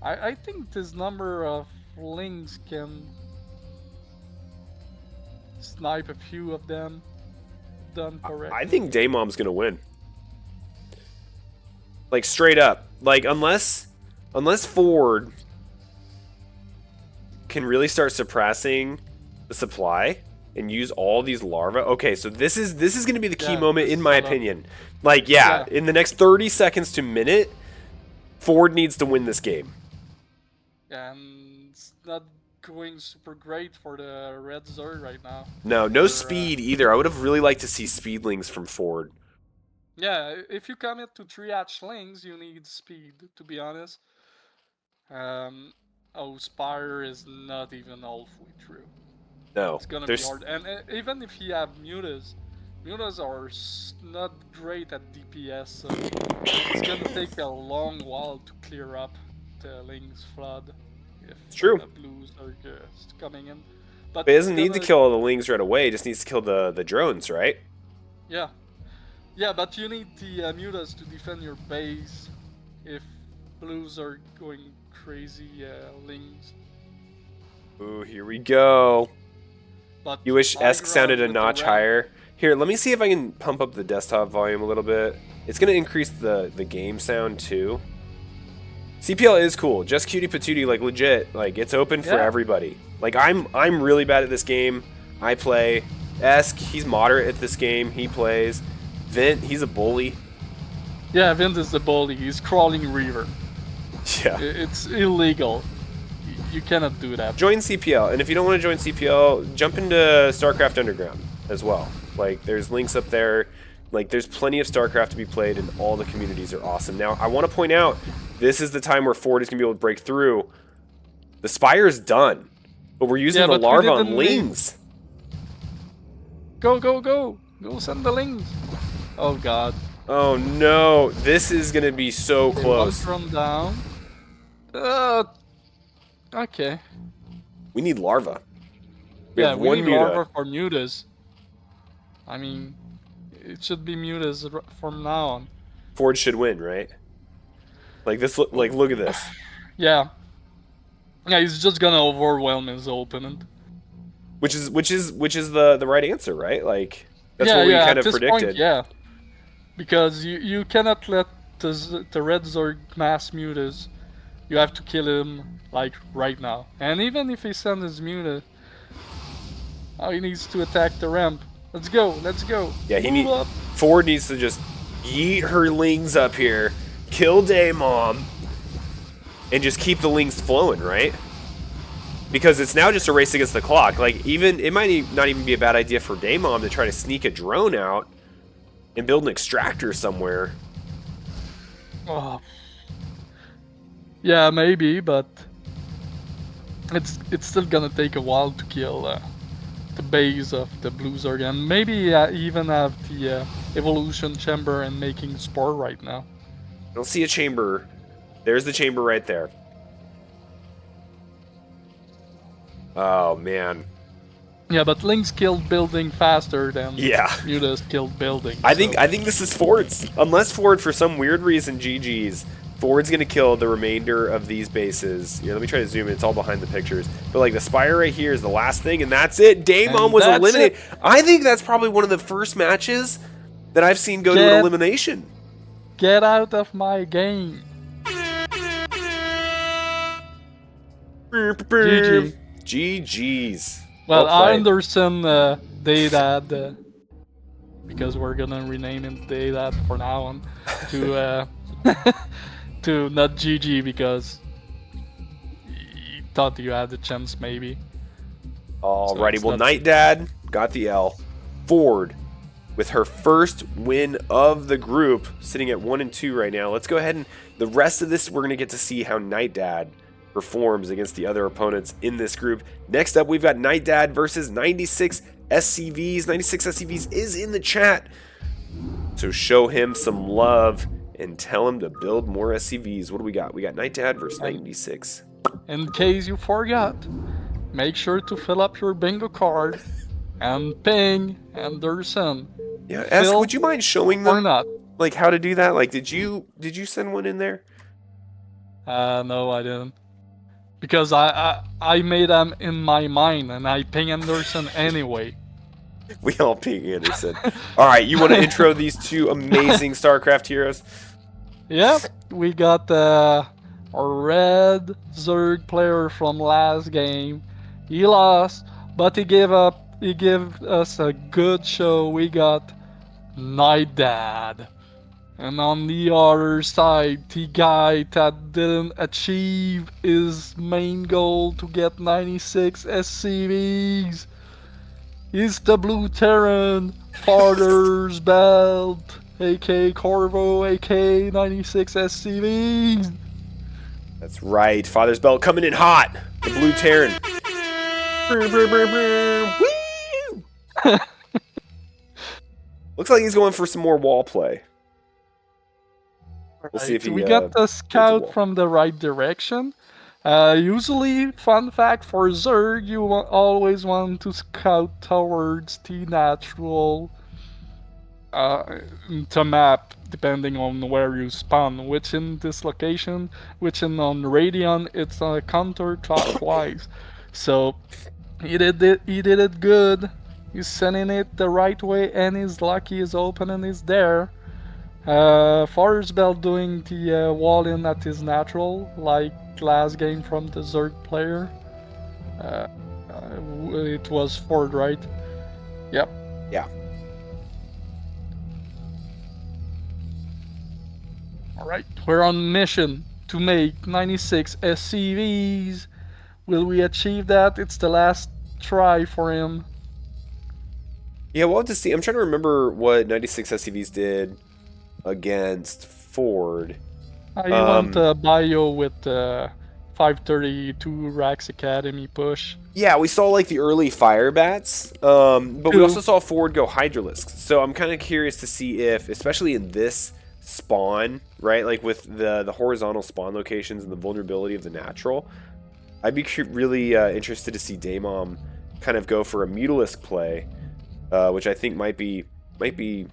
I think this number of Lings can snipe a few of them done correctly. I think Daymom's going to win. Like, straight up. Like, unless Ford can really start suppressing the supply and use all these larvae. Okay, so this is going to be the key moment in my opinion. Like, yeah, in the next 30 seconds to minute, Ford needs to win this game. And it's not going super great for the red Zerg right now. No speed either. I would have really liked to see speedlings from Ford. Yeah, if you commit to 3 hatchlings, you need speed, to be honest. Oh, Spire is not even halfway through. No. It's gonna be hard. And even if you have Mutas are not great at DPS, so it's gonna take a long while to clear up the Lings flood. If it's true. The Blues are just coming in. But it doesn't need to kill all the Lings right away, it just needs to kill the drones, right? Yeah. Yeah, but you need the Mutas to defend your base if Blues are going crazy Lings. Ooh, here we go. But you wish Esk sounded a notch higher. Here, let me see if I can pump up the desktop volume a little bit. It's going to increase the game sound too. CPL is cool. Just cutie patootie, like legit. Like it's open for everybody. Like I'm really bad at this game. I play. Esk, he's moderate at this game. He plays. Vint, he's a bully. Yeah, Vint is the bully. He's crawling Reaver. Yeah. It's illegal. You cannot do that. Join CPL, and if you don't want to join CPL, jump into Starcraft Underground as well. Like, there's links up there. Like, there's plenty of Starcraft to be played, and all the communities are awesome. Now, I want to point out, this is the time where Ford is going to be able to break through. The Spire is done, but we're using the larva on Lings. Go, go, go! Go send the Lings! Oh, God. Oh no, this is gonna be so Okay, close. one from down. Okay. We need larva. We Yeah, have we one need muta. larva for mutas. I mean, it should be mutas from now on. Ford should win, right? Like this. Like look at this. Yeah. Yeah, he's just gonna overwhelm his opponent. Which is the right answer, right? Like that's Yeah, what we yeah, kind at of this point, predicted. yeah. Because you cannot let the red Zerg mass mutas. You have to kill him, like, right now. And even if he sends his muta, he needs to attack the ramp. Let's go, let's go. Yeah, Move up. Ford needs to just yeet her lings up here, kill Daymom, and just keep the lings flowing, right? Because it's now just a race against the clock. Like, it might not even be a bad idea for Daymom to try to sneak a drone out and build an extractor somewhere. Oh. Yeah, maybe, but it's still gonna take a while to kill the base of the blue Zerg, and maybe even have the evolution chamber and making spore right now. I don't see a chamber. There's the chamber right there. Oh man. Yeah, but Lynx killed building faster than Mutas killed building. I think this is Ford's. Unless Ford, for some weird reason, GG's, Ford's gonna kill the remainder of these bases. Here, let me try to zoom in. It's all behind the pictures. But like the spire right here is the last thing, and that's it. Daymom was eliminated. I think that's probably one of the first matches that I've seen go to an elimination. Get out of my game. GG. GG's. Well, Anderson Daydad, because we're gonna rename him Daydad for now on, to to not GG because he thought you had the chance maybe. Alrighty, well, Nightdad got the L. Ford with her first win of the group, sitting at 1 and 2 right now. Let's go ahead and the rest of this we're gonna get to see how Nightdad performs against the other opponents in this group. Next up, we've got Nightdad versus 96 SCVs. 96 SCVs is in the chat, so show him some love and tell him to build more SCVs. What do we got? We got Nightdad versus 96. In case you forgot, make sure to fill up your bingo card and ping Anderson. Yeah, Esk, would you mind showing them not? Like how to do that? Like, did you send one in there? No, I didn't. Because I made them in my mind, and I ping Anderson anyway. We all ping Anderson. All right, you want to intro these two amazing StarCraft heroes? Yep, we got a red Zerg player from last game. He lost, but he gave us a good show. We got Nightdad. And on the other side, the guy that didn't achieve his main goal to get 96 SCVs. He's the Blue Terran, Father's Belt, AK Corvo, AK 96 SCVs. That's right, Father's Belt coming in hot. The Blue Terran. Woo! Looks like he's going for some more wall play. We'll see if we got the scout from the right direction. Usually, fun fact for Zerg, you always want to scout towards the natural to map, depending on where you spawn. Which in this location, which in on Radion, it's counterclockwise. So he did it good. He's sending it the right way, and he's lucky his opening is there. Father's Belt doing the wall in at his natural, like last game from the Zerg player. It was Ford, right? Yep. Yeah. Alright, we're on mission to make 96 SCVs. Will we achieve that? It's the last try for him. Yeah, we'll have to see. I'm trying to remember what 96 SCVs did against Ford. You went bio with 532 Rax Academy push. Yeah, we saw like the early fire bats, but we True. also saw Ford go Hydralisks. So I'm kind of curious to see if, especially in this spawn, right, like with the horizontal spawn locations and the vulnerability of the natural, I'd be really interested to see Daemon kind of go for a Mutalisk play, which I think might be the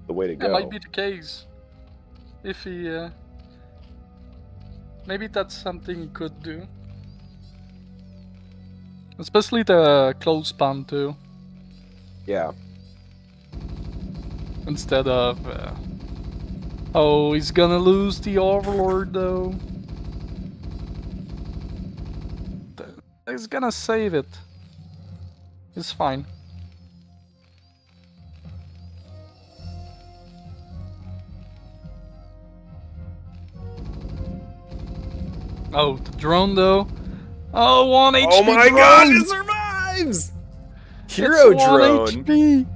way to go. That might be the case. If he, maybe that's something he could do. Especially the close spawn too. Yeah. Instead of, oh, he's gonna lose the Overlord though. He's gonna save it. It's fine. Oh, the drone though. Oh, 1 HP. Oh my drone! god, it survives! Hero It's 1 drone. HP.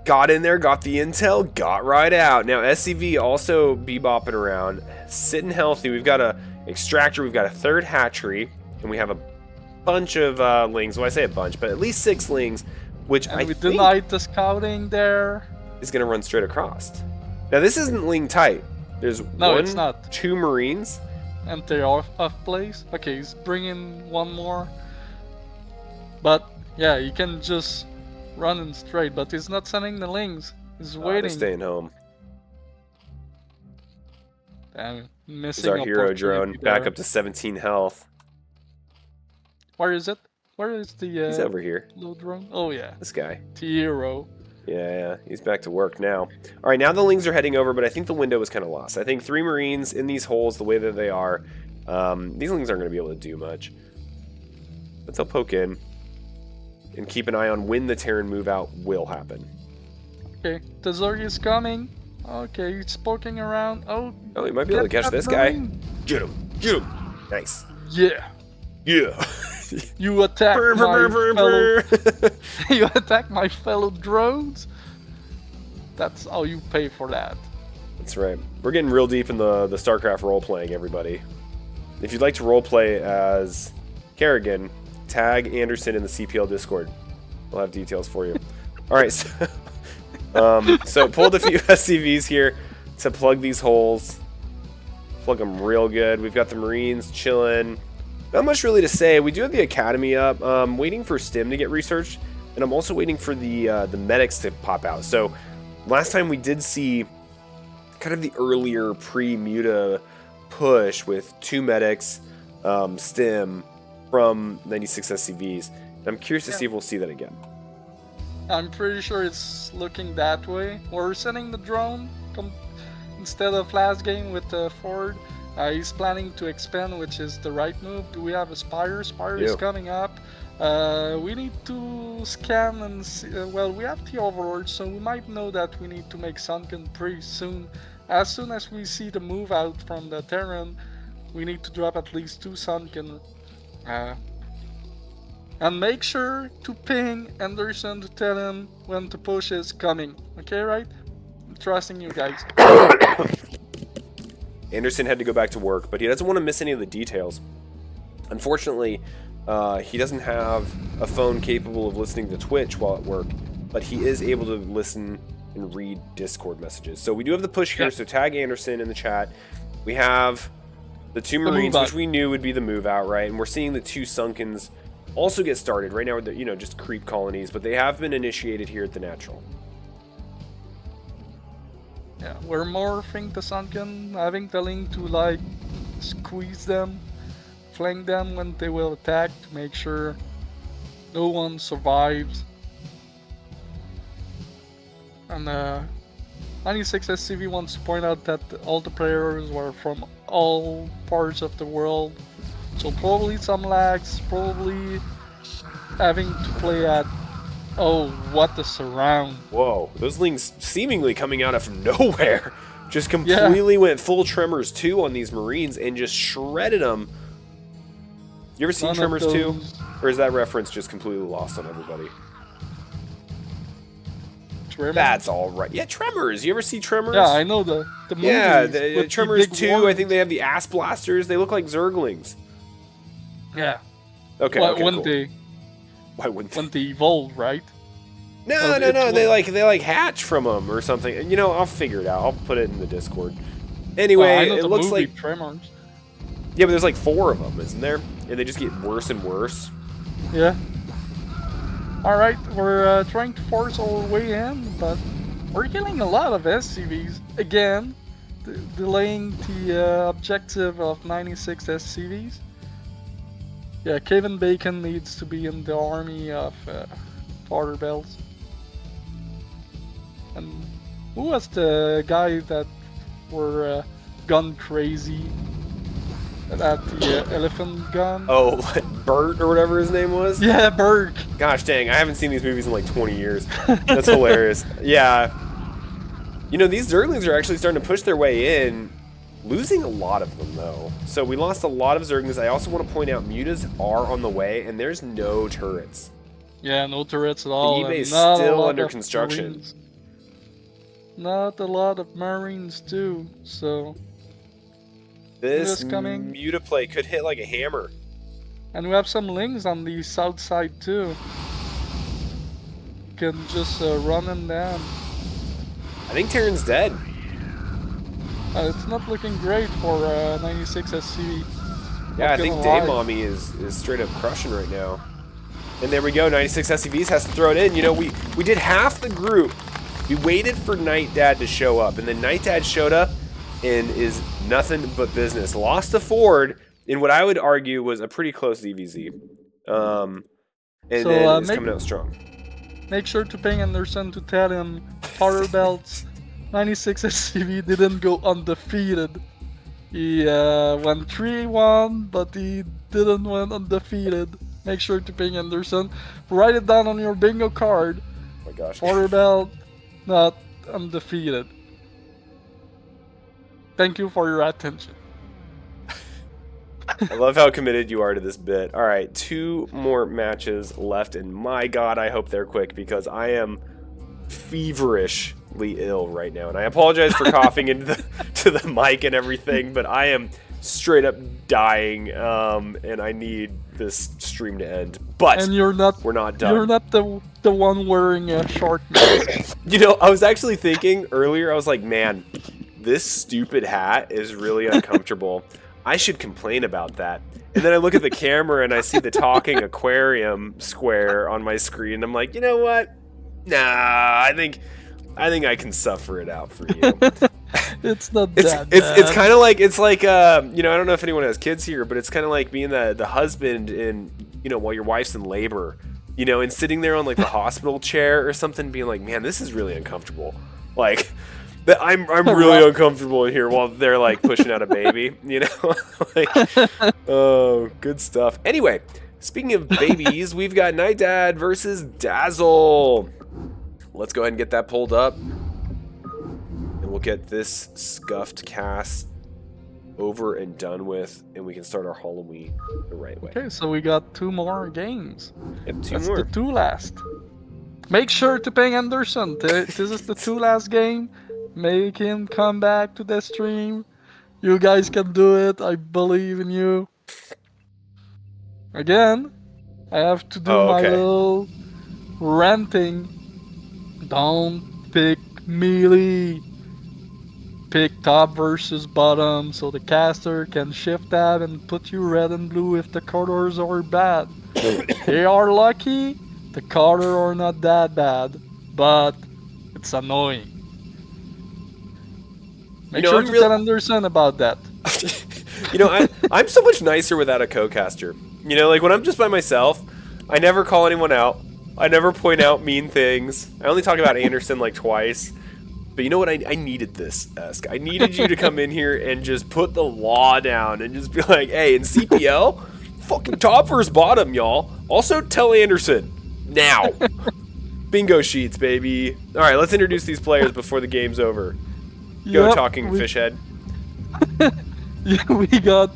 Got in there, got the intel, got right out. Now SCV also bebopping around, sitting healthy. We've got a extractor, we've got a third hatchery, and we have a bunch of lings. Well, I say a bunch, but at least 6 lings, which And I we think denied the scouting there. is going to run straight across. Now this isn't ling tight. There's No, it's not. 2 Marines. And they're off place. Okay, he's bringing one more. But yeah, you can just run in straight. But he's not sending the lings. He's They're waiting. staying home. Damn, missing This is our hero drone, opportunity back there. up to 17 health. Where is it? Where is the He's over here. low drone? Oh yeah, This guy. the hero. Yeah, he's back to work now. All right, now the lings are heading over, but I think the window was kind of lost. I think 3 Marines in these holes, the way that they are, these lings aren't going to be able to do much. But they'll poke in and keep an eye on when the Terran move out will happen. Okay, the Zerg is coming. Okay, he's poking around. Oh, Oh, he might be able to get catch that this guy. Marine. Get him! Get him! Nice. Yeah, Yeah! you attack Brr, my brr, brr, fellow. brr. You attack my fellow drones. That's how you pay for that. That's right. We're getting real deep in the Starcraft role-playing, everybody. If you'd like to roleplay as Kerrigan, tag Anderson in the CPL Discord. We'll have details for you. All right, so pulled a few SCVs here to plug these holes. Plug them real good. We've got the Marines chilling. Not much really to say. We do have the Academy up. Waiting for Stim to get researched, and I'm also waiting for the medics to pop out. So last time we did see kind of the earlier pre-muta push with 2 medics, Stim from 96 SCVs. And I'm curious to see if we'll see that again. I'm pretty sure it's looking that way. We're sending the drone instead of last game with Ford. He's planning to expand, which is the right move. Do we have a Spire? Spire is coming up. We need to scan and see. Well, we have the Overlord, so we might know that we need to make Sunken pretty soon. As soon as we see the move out from the Terran, we need to drop at least 2 Sunken. And make sure to ping Anderson to tell him when the push is coming. Okay, right? I'm trusting you guys. Anderson had to go back to work, but he doesn't want to miss any of the details. Unfortunately, he doesn't have a phone capable of listening to Twitch while at work, but he is able to listen and read Discord messages. So we do have the push here, so tag Anderson in the chat. We have the 2 Marines, which we knew would be the move out, right? And we're seeing the 2 Sunkens also get started. Right now, they're, just creep colonies, but they have been initiated here at the Natural. Yeah, we're morphing the Sunken, having the link to like squeeze them, flank them when they will attack to make sure no one survives. And 96 SCV wants to point out that all the players were from all parts of the world, so probably some lags, probably having to play at. Oh, what a surround. Whoa, those lings seemingly coming out of nowhere. Just completely went full Tremors 2 on these Marines and just shredded them. You ever seen Tremors 2? Or is that reference just completely lost on everybody? Tremors? That's all right. Yeah, Tremors. You ever see Tremors? Yeah, I know the movies. Yeah, the with Tremors big 2, I think they have the ass blasters. They look like Zerglings. Yeah. Okay, Well, okay, when cool. they Why wouldn't when they evolve, right? No, Or no, it no. will- They like hatch from them or something. You know, I'll figure it out. I'll put it in the Discord. Well, Anyway, I know it the looks movie like Tremors. yeah, but there's like 4 of them, isn't there? And they just get worse and worse. Yeah. All right, we're trying to force our way in, but we're killing a lot of SCVs again, delaying the objective of 96 SCVs. Yeah, Kevin Bacon needs to be in the army of Powder Bells. And who was the guy that were gun crazy at the elephant gun? Oh, Bert or whatever his name was? Yeah, Berg. Gosh dang, I haven't seen these movies in like 20 years. That's hilarious. Yeah. You know, these Zerglings are actually starting to push their way in, losing a lot of them though. So we lost a lot of Zerglings. I also want to point out mutas are on the way and there's no turrets. Yeah, no turrets at all. eBay and is not a still lot under of construction. Marines. Not a lot of Marines too, so... This Muta's coming. muta play could hit like a hammer. And we have some lings on the south side too. Can just run them down. I think Terran's dead. It's not looking great for 96 SCV. Yeah, I think gonna Day lie. Mommy is straight up crushing right now. And there we go, 96 SCVs has to throw it in. You know, we did half the group. We waited for Nightdad to show up, and then Nightdad showed up and is nothing but business. Lost to Ford in what I would argue was a pretty close DVZ. And So, then is coming out strong. Make sure to ping Anderson to tell him Powder Belts 96 SCV didn't go undefeated. He went 3-1, but he didn't win undefeated. Make sure to ping Anderson. Write it down on your bingo card. Oh my gosh. Powder Belt, not undefeated. Thank you for your attention. I love how committed you are to this bit. All right, 2 more matches left, and my God, I hope they're quick because I am feverishly ill right now, and I apologize for coughing into the mic and everything, but I am straight up dying, and I need this stream to end. But And you're not. we're not done. You're not the one wearing a short mask. You know, I was actually thinking earlier. I was like, man, this stupid hat is really uncomfortable. I should complain about that. And then I look at the camera and I see the talking aquarium square on my screen. I'm like, you know what? Nah, I think I can suffer it out for you. It's not It's that it's bad. kind of like you know, I don't know if anyone has kids here, but it's kind of like being the husband in, you know, while your wife's in labor, you know, and sitting there on like the hospital chair or something, being like, man, this is really uncomfortable. Like, I'm really uncomfortable in here while they're like pushing out a baby, you know. Like, oh, good stuff. Anyway, speaking of babies, we've got Nightdad versus Dazzle. Let's go ahead and get that pulled up. And we'll get this scuffed cast over and done with, and we can start our Halloween the right way. Okay, so we got 2 more games. Yep, 2 That's more. the 2 last. Make sure to ping Anderson. This is the 2 last game. Make him come back to the stream. You guys can do it. I believe in you. Again, I have to do my okay. little ranting. Don't pick melee. Pick top versus bottom so the caster can shift tab and put you red and blue if the colors are bad. They are lucky, the colors are not that bad, but it's annoying. Make sure to tell Anderson about that. You know, I'm so much nicer without a co-caster. You know, like when I'm just by myself, I never call anyone out. I never point out mean things. I only talk about Anderson like twice. But you know what? I needed this, Esk. I needed you to come in here and just put the law down and just be like, hey, in CPL, fucking top versus bottom, y'all. Also, tell Anderson. Now. Bingo sheets, baby. All right, let's introduce these players before the game's over. Go, Yep, talking fish head. Yeah, we got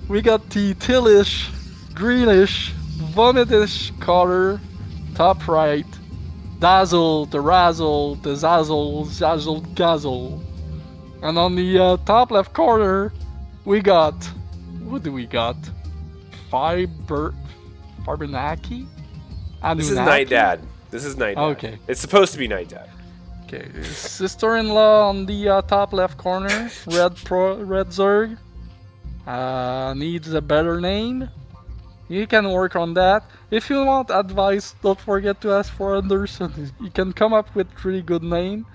the tealish, greenish, vomitish color, top right. Dazzle, the Razzle, the Zazzle, Zazzle, Gazzle. And on the top left corner, we got... What do we got? Fibernacki? This is Anunnaki? Nightdad. This is Nightdad. Okay. It's supposed to be Nightdad. Okay, sister-in-law on the top left corner, red Zerg. Needs a better name. You can work on that. If you want advice, don't forget to ask for Anderson. He can come up with really good name.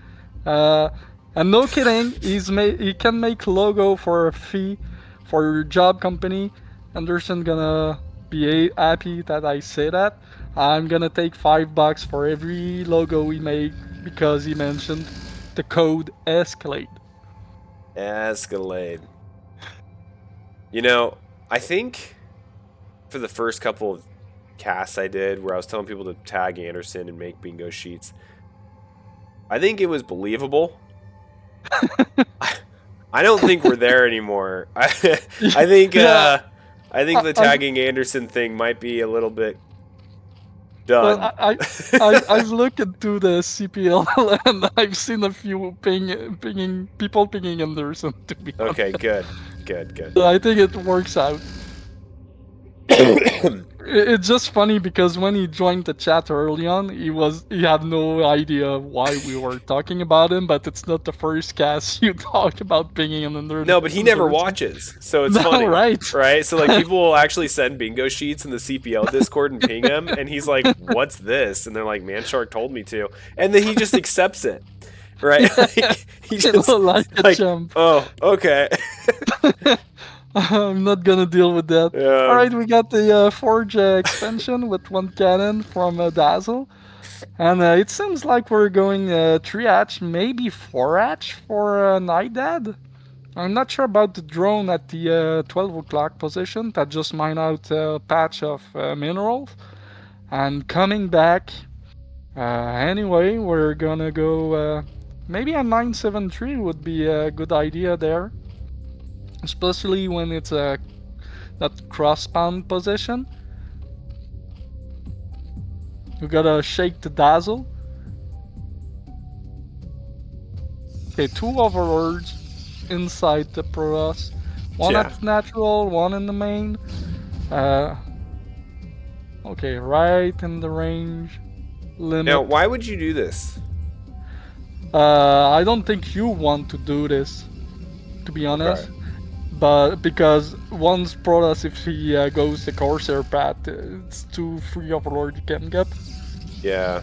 And no kidding, he can make logo for a fee for your job company. Anderson gonna be happy that I say that. I'm gonna take $5 for every logo we make because he mentioned the code Escalade. Escalade. You know, I think for the first couple of casts I did where I was telling people to tag Anderson and make bingo sheets, I think it was believable. I don't think we're there anymore. I think Yeah. I think the tagging Anderson thing might be a little bit done. Well, I've looked into the CPL and I've seen a few people pinging Anderson, to be honest. Okay, good. So I think it works out. It's just funny because when he joined the chat early on, he had no idea why we were talking about him, but it's not the first cast you talk about pinging him. No, but he never watches, so it's funny, right? Right? So like people will actually send bingo sheets in the CPL Discord and ping him, and he's like, "What's this?" And they're like, "Manshark told me to," and then he just accepts it, right? Like, he just like a jump. Oh, okay. I'm not gonna deal with that. Alright, we got the Forge expansion with 1 cannon from Dazzle. And it seems like we're going 3-hatch, maybe 4-hatch for Nightdad. I'm not sure about the drone at the 12 o'clock position that just mine out a patch of minerals. And coming back, anyway, we're gonna go maybe a 973 would be a good idea there. Especially when it's that cross-bound position. We gotta shake the Dazzle. Okay, 2 overlords inside the Protoss. One at natural, one in the main. Okay, right in the range limit. Now, why would you do this? I don't think you want to do this, to be honest. Okay. But because once Protoss, if he goes the Corsair path, it's 2 free overlord you can get. Yeah.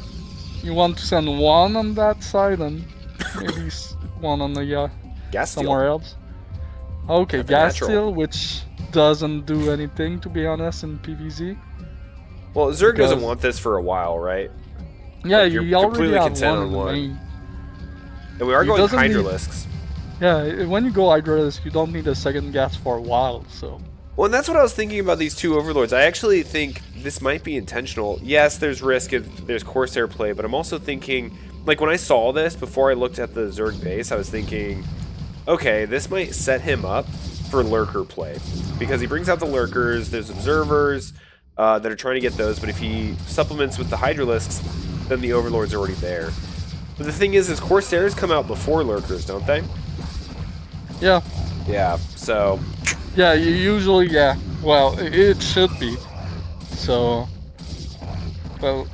You want to send 1 on that side and maybe 1 on the gas somewhere else. Okay, gas steel, which doesn't do anything, to be honest, in PvZ. Well, Zerg doesn't want this for a while, right? Yeah, like you already have 1 in the main. And we are going Hydralisks. Yeah, when you go Hydralisk, you don't need a second gas for a while, so... Well, and that's what I was thinking about these 2 overlords. I actually think this might be intentional. Yes, there's risk if there's Corsair play, but I'm also thinking... Like, when I saw this, before I looked at the Zerg base, I was thinking, okay, this might set him up for lurker play. Because he brings out the lurkers, there's observers that are trying to get those, but if he supplements with the Hydralisks, then the overlord's already there. But the thing is Corsairs come out before lurkers, don't they? Yeah. Yeah, so... Yeah, you usually, yeah. Well, it should be. So... Well...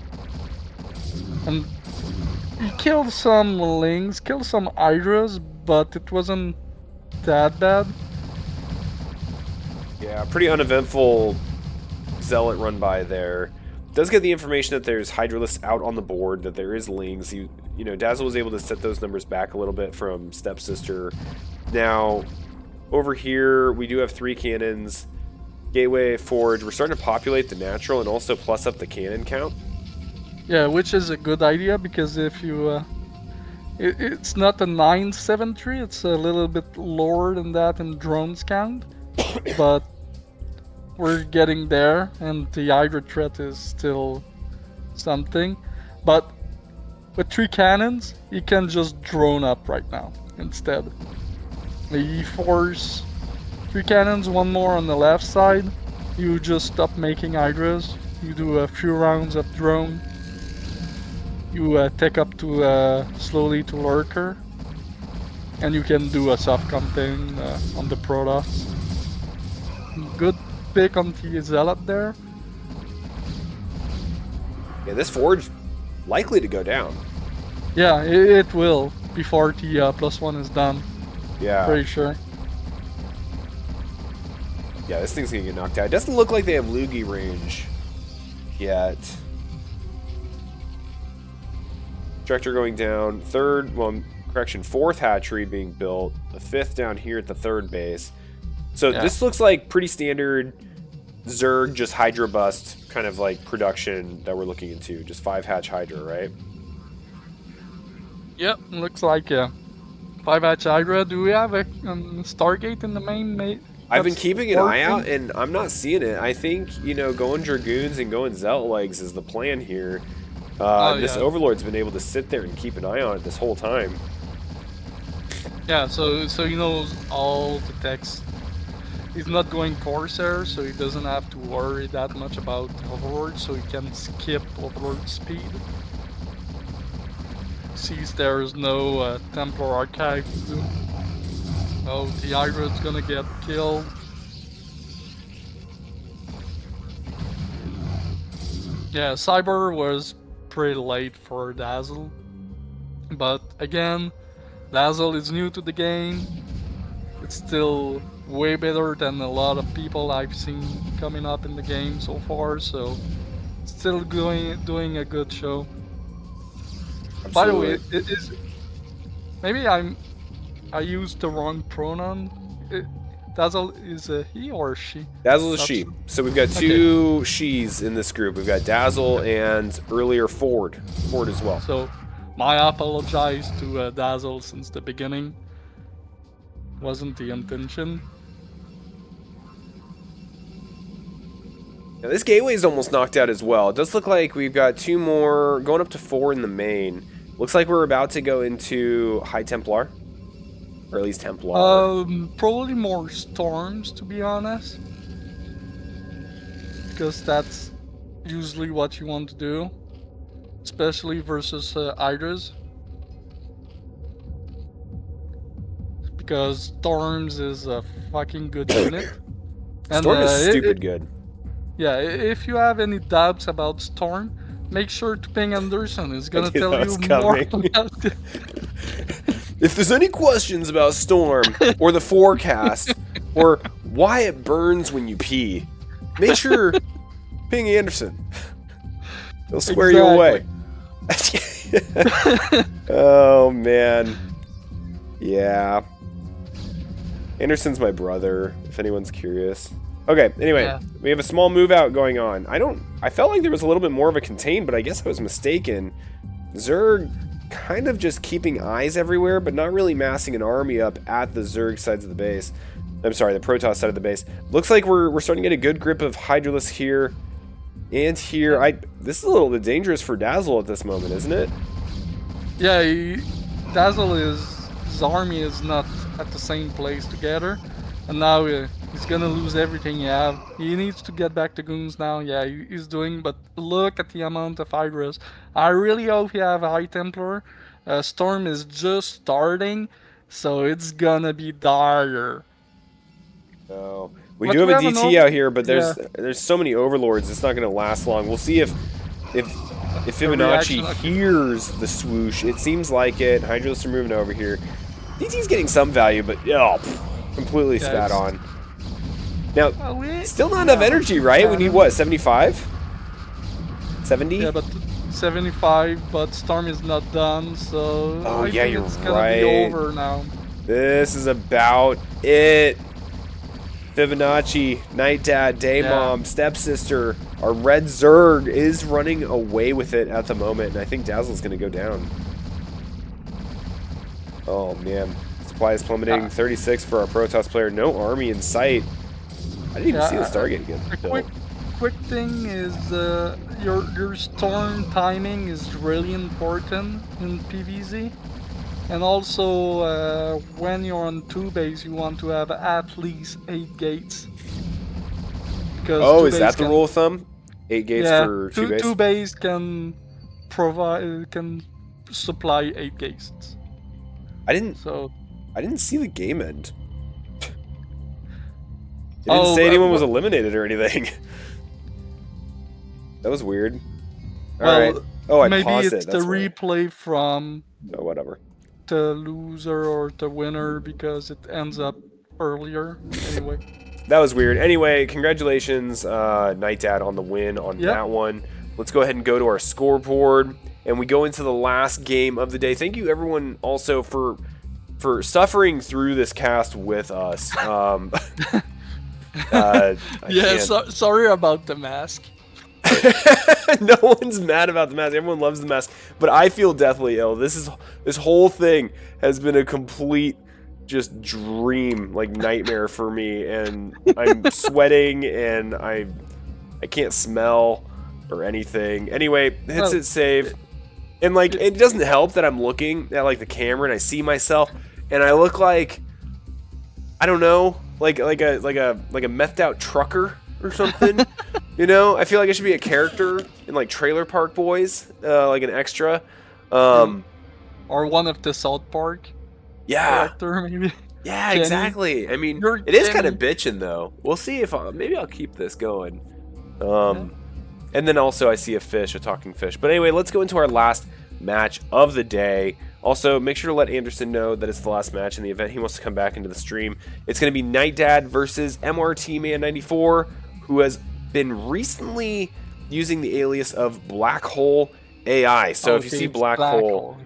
And... You killed some Lings, killed some Hydras, but it wasn't that bad. Yeah, pretty uneventful Zealot run by there. Does get the information that there's Hydralisks out on the board, that there is Lings. You know, Dazzle was able to set those numbers back a little bit from Stepsister. Now, over here, we do have 3 cannons. Gateway, Forge. We're starting to populate the natural and also plus up the cannon count. Yeah, which is a good idea, because if you... it's not a 973, it's a little bit lower than that in drones count. But we're getting there, and the Hydra threat is still something. But with 3 cannons, you can just drone up right now instead. The force 3 cannons, 1 more on the left side. You just stop making Hydras. You do a few rounds of drone. You take up to slowly to lurker, and you can do a soft campaign on the Protoss. Good. pick on the Zealot there. Yeah, this forge likely to go down. Yeah, it will before the +1 is done. Yeah. Pretty sure. Yeah, this thing's gonna get knocked out. It doesn't look like they have Loogie range yet. Tractor going down. Fourth hatchery being built. The 5th down here at the 3rd base. So this looks like pretty standard Zerg, just Hydra bust kind of like production that we're looking into. Just 5 hatch Hydra, right? Yep, looks like 5 hatch Hydra. Do we have a Stargate in the main? I've been keeping an eye out, and I'm not seeing it. I think, you know, going Dragoons and going Zealot legs is the plan here. This Overlord's been able to sit there and keep an eye on it this whole time. Yeah, so he knows all the text. He's not going Corsair, so he doesn't have to worry that much about Overlord, so he can skip Overlord speed. Sees there's no Templar Archive to do. Oh, the Hydra's gonna get killed. Yeah, Cyber was pretty late for Dazzle. But again, Dazzle is new to the game. It's still way better than a lot of people I've seen coming up in the game so far, so still doing a good show. Absolutely. By the way, it is maybe I used the wrong pronoun. Dazzle is a he or she? Dazzle is she. So we've got 2 she's in this group. We've got Dazzle and earlier Ford as well. So my apologize to Dazzle since the beginning. Wasn't the intention. Now, this gateway is almost knocked out as well. It does look like we've got 2 more, going up to 4 in the main. Looks like we're about to go into High Templar. Or at least Templar. Probably more Storms, to be honest. Because that's usually what you want to do. Especially versus Hydras. Because Storms is a fucking good unit. And, Storm is stupid good. Yeah, if you have any doubts about Storm, make sure to ping Anderson. He's gonna tell you more about it. If there's any questions about Storm, or the forecast, or why it burns when you pee, make sure ping Anderson. He'll square you away. Oh, man. Yeah. Anderson's my brother, if anyone's curious. Okay, anyway, we have a small move out going on. I felt like there was a little bit more of a contain, but I guess I was mistaken. Zerg kind of just keeping eyes everywhere, but not really massing an army up at the Zerg sides of the base. I'm sorry, the Protoss side of the base. Looks like we're starting to get a good grip of Hydralisk here and here. This is a little bit dangerous for Dazzle at this moment, isn't it? Yeah, Dazzle his army is not at the same place together, and now he's gonna lose everything he have. He needs to get back to Goons now. Yeah, he's doing, but look at the amount of Hydras. I really hope he have a High Templar. Storm is just starting, so it's gonna be dire. Oh, we do have a DT out here, but there's so many Overlords, it's not gonna last long. We'll see if Fibonacci hears the swoosh. It seems like it. Hydralisks are moving over here. DT's getting some value, but completely spat on. Now, still not enough energy, right? We need what, 75? 70? Yeah, but 75, but Storm is not done, so I think it's gonna be over now. This is about it. Fibonacci, Nightdad, Daymom, Stepsister, our red Zerg is running away with it at the moment, and I think Dazzle's gonna go down. Oh man, supply is plummeting. 36 for our Protoss player. No army in sight. I didn't even see the Stargate again. A quick thing is your Storm timing is really important in PvZ, and also when you're on 2 base, you want to have at least 8 gates. Because is that the rule of thumb? 8 gates for 2 base. 2 base can supply 8 gates. I didn't see the game end. It didn't say anyone was eliminated or anything. That was weird. Alright. Oh, I maybe paused it's it. the That's why. replay from Oh, whatever. the loser or the winner because it ends up earlier. Anyway. That was weird. Anyway, congratulations, Nightdad, on the win on that one. Let's go ahead and go to our scoreboard, and we go into the last game of the day. Thank you, everyone, also for suffering through this cast with us. Sorry about the mask. No one's mad about the mask. Everyone loves the mask, but I feel deathly ill. This whole thing has been a complete just dream, like nightmare for me, and I'm sweating and I can't smell or anything. Anyway, hits it save, and like it doesn't help that I'm looking at like the camera and I see myself and I look like, I don't know, like a methed out trucker or something. You know, I feel like I should be a character in like Trailer Park Boys, like an extra, or one of the South Park. Yeah. Character, maybe. Yeah, Jenny. exactly. I mean, You're it is kind Jenny. of bitching though. We'll see if maybe I'll keep this going. And then also I see a talking fish. But anyway, let's go into our last match of the day. Also, make sure to let Anderson know that it's the last match in the event he wants to come back into the stream. It's going to be Nightdad versus MRT Man 94, who has been recently using the alias of Black Hole AI. So if you see Black Hole,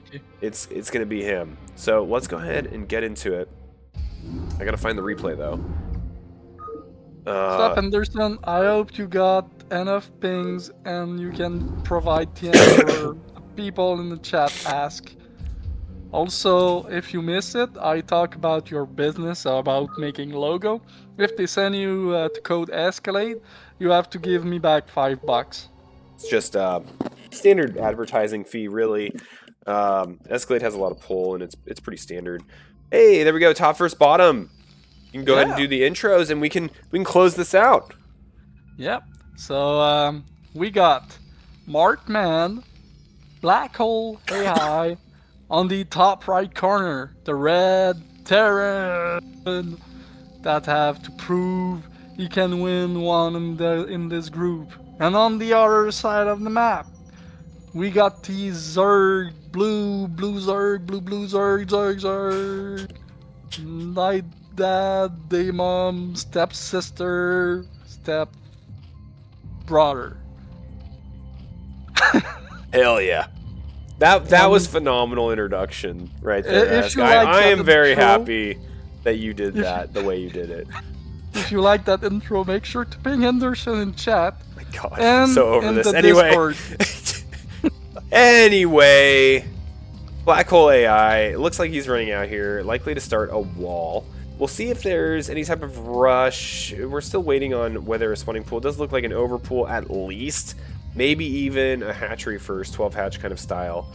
it's going to be him. So let's go ahead and get into it. I got to find the replay though. Stop, Anderson. I hope you got enough pings and you can provide the answer people in the chat ask. Also, if you miss it, I talk about your business, about making logo. If they send you the code Escalade, you have to give me back $5. It's just standard advertising fee, really. Escalade has a lot of pull, and it's pretty standard. Hey, there we go. Top, first, bottom. You can go ahead and do the intros, and we can close this out. Yep. So we got Markman, Black Hole AI. On the top right corner, the red Terran that have to prove he can win one in this group. And on the other side of the map, we got the Zerg, blue Zerg, blue Zerg. Nightdad, Daemon, stepsister, step brother. Hell yeah. That was phenomenal introduction right there. I am very happy that you did that the way you did it. If you like that intro, make sure to ping Henderson in chat. Oh my God, and I'm so over in this. The Anyway, anyway, Black Hole AI. It looks like he's running out here, likely to start a wall. We'll see if there's any type of rush. We're still waiting on whether a spawning pool. It does look like an overpool at least. Maybe even a hatchery first, 12 hatch kind of style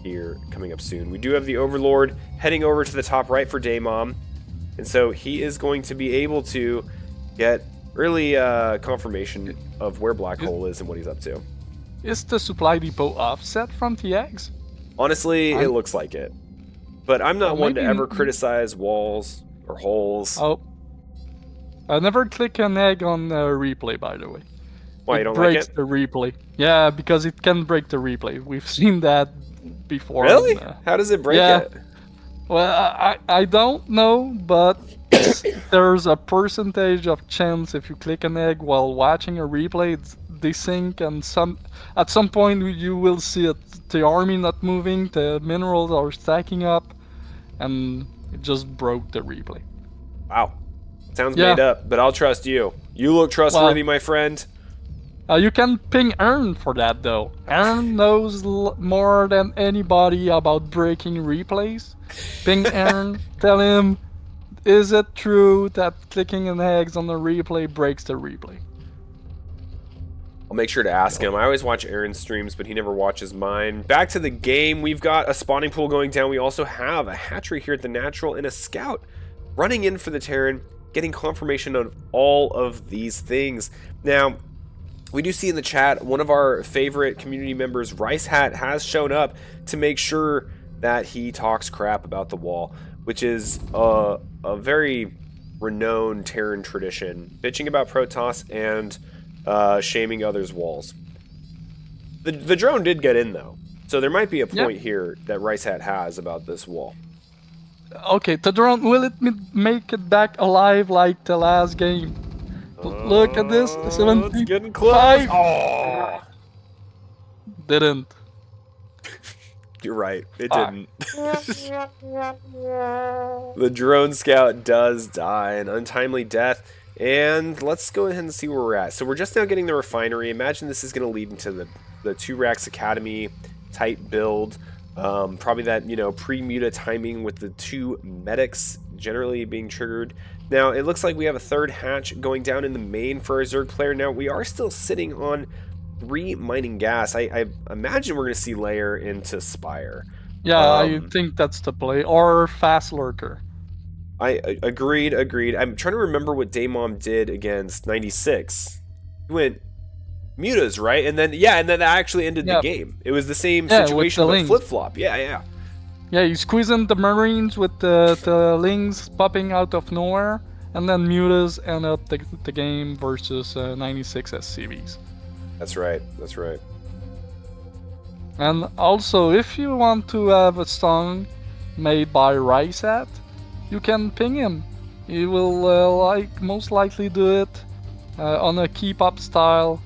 here coming up soon. We do have the Overlord heading over to the top right for Daemon. And so he is going to be able to get early confirmation of where Black Hole is and what he's up to. Is the supply depot offset from the eggs? Honestly, it looks like it. But I'm not one to ever criticize walls or holes. Oh. I never click an egg on the replay, by the way. Why, you don't like it? It breaks the replay. Yeah, because it can break the replay. We've seen that before. Really? How does it break it? Well, I don't know, but there's a percentage of chance if you click an egg while watching a replay, it's desync, and at some point you will see it, the army not moving, the minerals are stacking up, and it just broke the replay. Wow. Sounds made up, but I'll trust you. You look trustworthy, my friend. You can ping Aaron for that, though. Aaron knows more than anybody about breaking replays. Ping Aaron, tell him, is it true that clicking an eggs on the replay breaks the replay? I'll make sure to ask him. I always watch Aaron's streams, but he never watches mine. Back to the game. We've got a spawning pool going down. We also have a hatchery here at the natural and a scout running in for the Terran, getting confirmation of all of these things. Now, we do see in the chat, one of our favorite community members, Rice Hat, has shown up to make sure that he talks crap about the wall, which is a very renowned Terran tradition, bitching about Protoss and shaming others' walls. The drone did get in, though, so there might be a point here that Rice Hat has about this wall. Okay, the drone, will it make it back alive like the last game? Look at this, 75. It's getting close. Oh, didn't. You're right, it didn't. The drone scout does die an untimely death. And let's go ahead and see where we're at. So we're just now getting the refinery. Imagine this is going to lead into the 2 Racks Academy type build. Probably that, you know, pre-muta timing with the 2 medics generally being triggered. Now, it looks like we have a 3rd hatch going down in the main for our Zerg player. Now, we are still sitting on 3 mining gas. I imagine we're going to see layer into Spire. Yeah, I think that's the play. Or Fast Lurker. I agreed. I'm trying to remember what Daymom did against 96. He went mutas, right? And then that actually ended the game. It was the same situation, but flip-flop. Yeah, you squeeze in the Marines with the Lings popping out of nowhere, and then mutas end up the game versus 96 SCVs. That's right. And also, if you want to have a song made by Rice Hat, you can ping him. He will most likely do it on a K-pop style.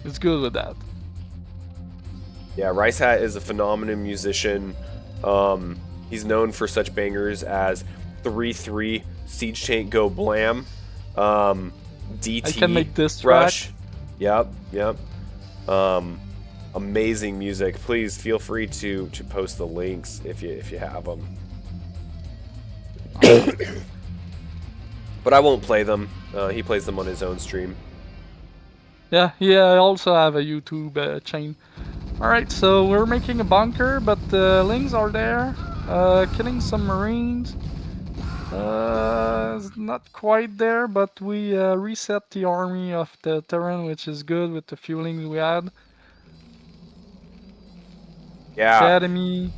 It's good with that. Yeah, Rice Hat is a phenomenal musician. He's known for such bangers as 3-3, Siege Tank Go Blam, DT, I can make this Rush. Track. Yep. Amazing music. Please feel free to post the links if you have them. But I won't play them. He plays them on his own stream. Yeah, I also have a YouTube chain. Alright, so we're making a bunker, but the Lings are there, killing some Marines. It's not quite there, but we reset the army of the Terran, which is good with the fueling we had. Yeah. Academy.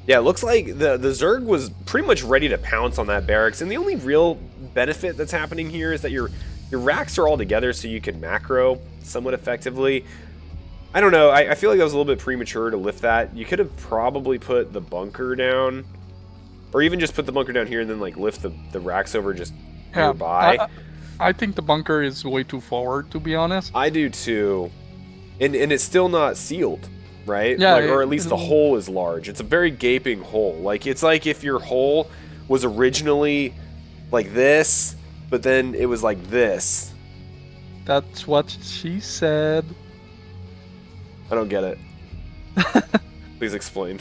Yeah, it looks like the Zerg was pretty much ready to pounce on that barracks, and the only real benefit that's happening here is that your racks are all together so you can macro somewhat effectively. I don't know, I feel like that was a little bit premature to lift that. You could have probably put the bunker down, or even just put the bunker down here and then like lift the racks over just nearby. I think the bunker is way too forward, to be honest. I do too. And it's still not sealed. Right? Yeah, or at least the hole is large. It's a very gaping hole. Like, it's like if your hole was originally like this, but then it was like this. That's what she said. I don't get it. Please explain.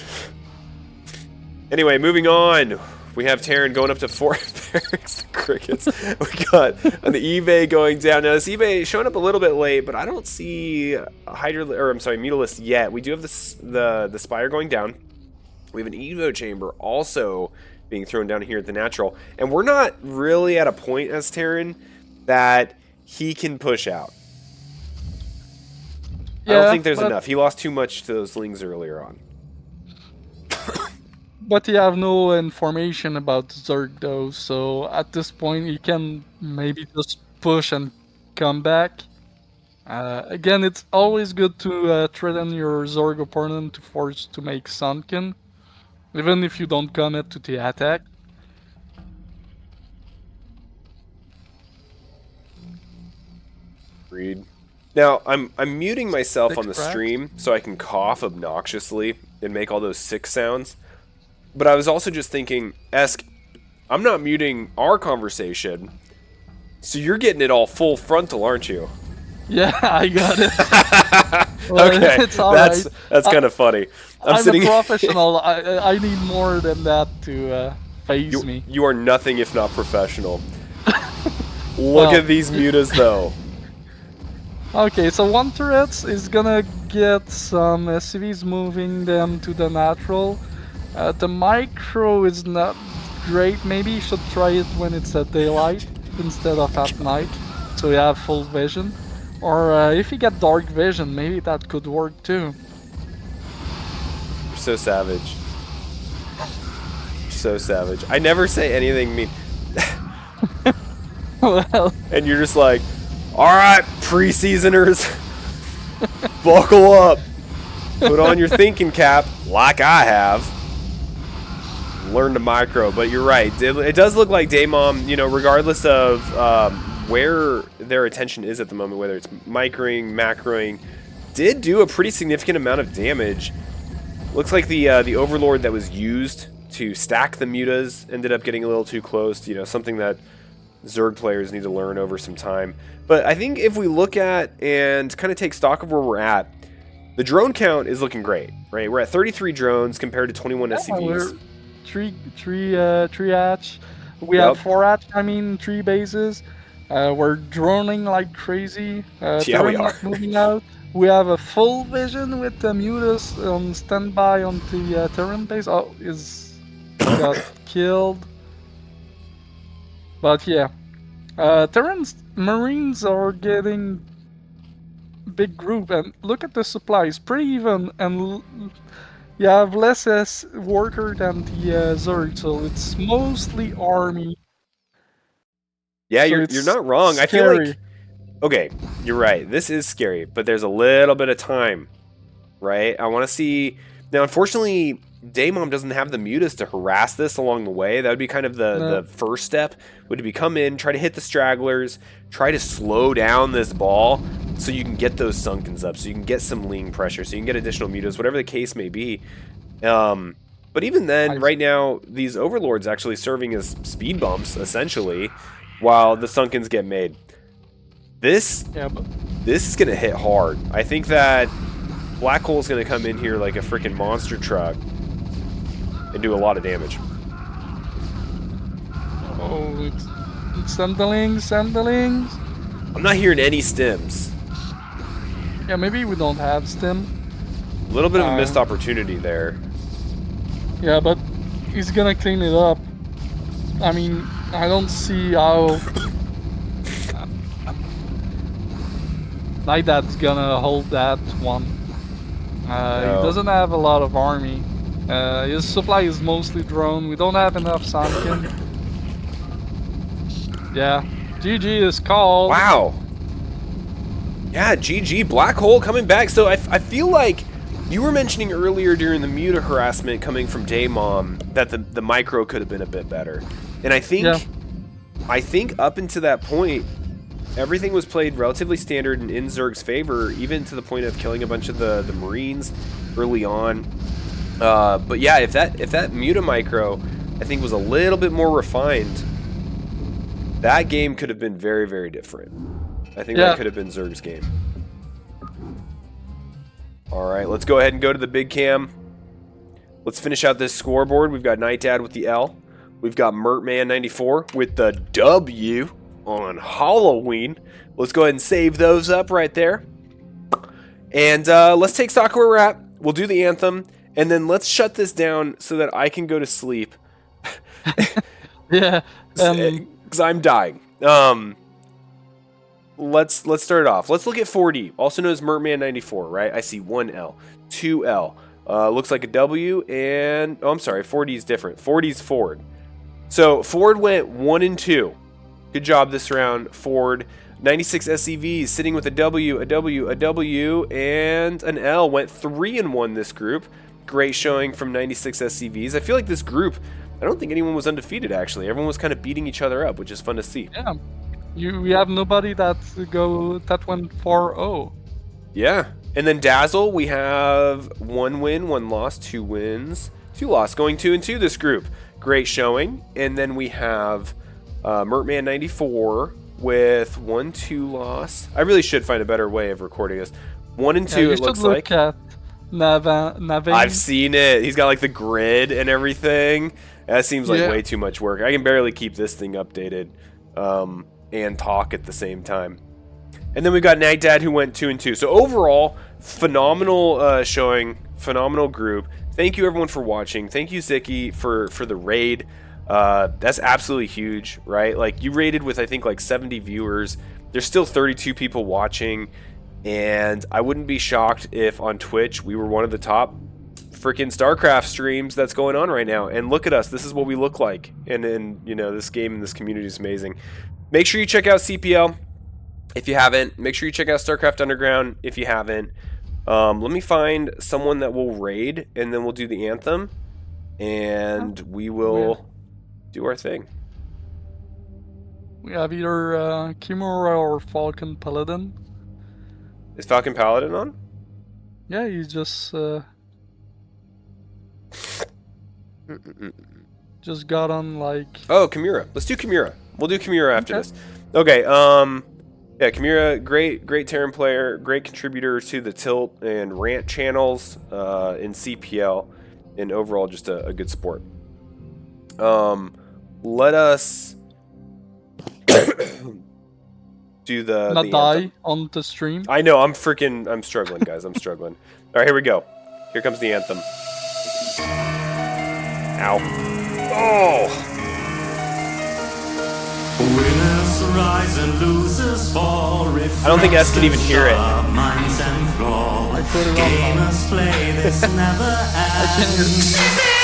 Anyway, moving on. We have Terran going up to 4 barracks. Crickets. We got an eBay going down. Now, this eBay showing up a little bit late, but I don't see a Mutalist yet. We do have the Spire going down. We have an Evo chamber also being thrown down here at the natural. And we're not really at a point as Terran that he can push out. I don't think there's enough. He lost too much to those Lings earlier on. But you have no information about Zerg though, so at this point you can maybe just push and come back. Again, it's always good to threaten your Zerg opponent to force to make Sunken, even if you don't commit to the attack. Agreed. Now, I'm muting myself on the stream so I can cough obnoxiously and make all those sick sounds. But I was also just thinking, Esk, I'm not muting our conversation, so you're getting it all full frontal, aren't you? Yeah, I got it. Okay, it's all right. That's kind of funny. I'm a professional. I need more than that to phase me. You are nothing if not professional. Look at these mutas, though. Okay, so one turret is gonna get some SCVs moving them to the natural. The micro is not great. Maybe you should try it when it's at daylight instead of at night, so you have full vision. Or if you get dark vision, maybe that could work too. You're so savage. So savage. I never say anything mean. Well, And you're just like, all right, preseasoners, buckle up. Put on your thinking cap, like I have. Learn to micro. But you're right. It does look like Daemon, you know, regardless of where their attention is at the moment, whether it's microing, macroing, did do a pretty significant amount of damage. Looks like the Overlord that was used to stack the mutas ended up getting a little too close. You know, something that Zerg players need to learn over some time. But I think if we look at and kind of take stock of where we're at, the drone count is looking great, right? We're at 33 drones compared to 21 SCVs. Three hatch. We have 4 hatch. I mean, 3 bases. We're droning like crazy. Yeah, we Terran are. not moving out. We have a full vision with the mutas on standby on the Terran base. Oh, got killed. But yeah, Terran's Marines are getting big group, and look at the supplies, pretty even, and you have less as worker than the Zerg, so it's mostly army. Yeah, So you're not wrong. scary. I feel like, okay, you're right. This is scary, but there's a little bit of time, right? I want to see. Now, unfortunately, Daemon doesn't have the mutas to harass this along the way. That would be kind of the first step, would be come in, try to hit the stragglers, try to slow down this ball so you can get those sunkens up, so you can get some lean pressure, so you can get additional mutas, whatever the case may be. But even then, right now, these overlords actually serving as speed bumps, essentially, while the sunkens get made. This is going to hit hard. I think that Black Hole's going to come in here like a freaking monster truck and do a lot of damage. Oh, it's sandalings. I'm not hearing any stims. Yeah, maybe we don't have stim. A little bit of a missed opportunity there. Yeah, but he's gonna clean it up. I mean, I don't see how Nightdad's gonna hold that one. No. He doesn't have a lot of army. His supply is mostly drone. We don't have enough sunken. Yeah, GG is called. Wow. Yeah, GG. Black Hole coming back. So I feel like you were mentioning earlier during the muta harassment coming from Daemon that the micro could have been a bit better. And I think up until that point, everything was played relatively standard and in Zerg's favor, even to the point of killing a bunch of the Marines early on. But yeah, if that muta micro, I think, was a little bit more refined, that game could have been very, very different. I think that could have been Zerg's game. All right, let's go ahead and go to the big cam. Let's finish out this scoreboard. We've got Nightdad with the L. We've got Mertman94 with the W on Halloween. Let's go ahead and save those up right there. And let's take stock where we're at. We'll do the anthem, and then let's shut this down so that I can go to sleep. Yeah. Because I'm dying. Let's start it off. Let's look at 4D, also known as Mertman94, right? I see 1L, 2L. Looks like a W, and oh, I'm sorry, 4D is different. 4D's Ford. So Ford went 1 and 2. Good job this round, Ford. 96 SCVs sitting with a W, a W, a W, and an L. Went 3 and 1 this group. Great showing from 96 SCVs. I feel like this group, I don't think anyone was undefeated, actually. Everyone was kind of beating each other up, which is fun to see. Yeah. We have nobody that went 4-0. Yeah. And then Dazzle, we have 1 win, 1 loss, 2 wins, 2 loss, going 2 and 2 this group. Great showing. And then we have Mertman94 with 1-2 loss. I really should find a better way of recording this. 1 and 2, it looks like. At Navin. I've seen it. He's got like the grid and everything. That seems like way too much work. I can barely keep this thing updated and talk at the same time. And then we got Nightdad, who went 2 and 2. So overall, phenomenal showing, phenomenal group. Thank you everyone for watching. Thank you Ziki for the raid. That's absolutely huge, right? Like, you raided with I think like 70 viewers. There's still 32 people watching, and I wouldn't be shocked if on Twitch we were one of the top freaking Starcraft streams that's going on right now. And look at us, this is what we look like. And you know, this game and this community is amazing. Make sure you check out CPL if you haven't. Make sure you check out Starcraft Underground if you haven't. Let me find someone that will raid, and then we'll do the anthem, and we will do our thing. We have either Kimura or Falcon Paladin. Is Falcon Paladin on? Yeah, he's just got on like. Oh, Kimura. Let's do Kimura. We'll do Kimura after this. Okay. Yeah, Kimura, great Terran player, great contributor to the Tilt and Rant channels in CPL, and overall just a good sport. Let us do the Not the die anthem. on the stream. I know, I'm struggling, guys. I'm struggling. All right, here we go. Here comes the anthem. Ow. Oh! Winners rise and losers fall. I don't think Esk can even hear it. Minds and floor. I put it on. Gamers play this never ends. I can't hear.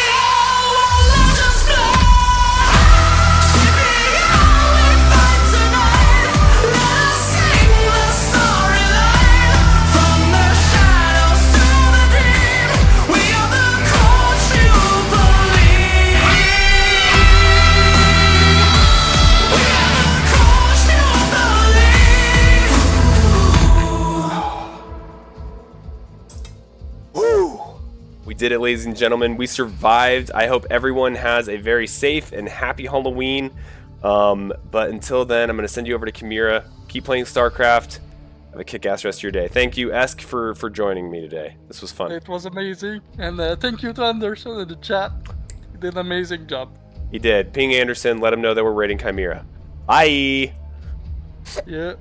We did it, ladies and gentlemen. We survived. I hope everyone has a very safe and happy Halloween. But until then, I'm going to send you over to Kimura. Keep playing StarCraft. Have a kick-ass rest of your day. Thank you, Esk, for joining me today. This was fun. It was amazing, and thank you to Anderson in the chat. He did an amazing job. He did. Ping Anderson. Let him know that we're raiding Chimera. Bye. Yeah.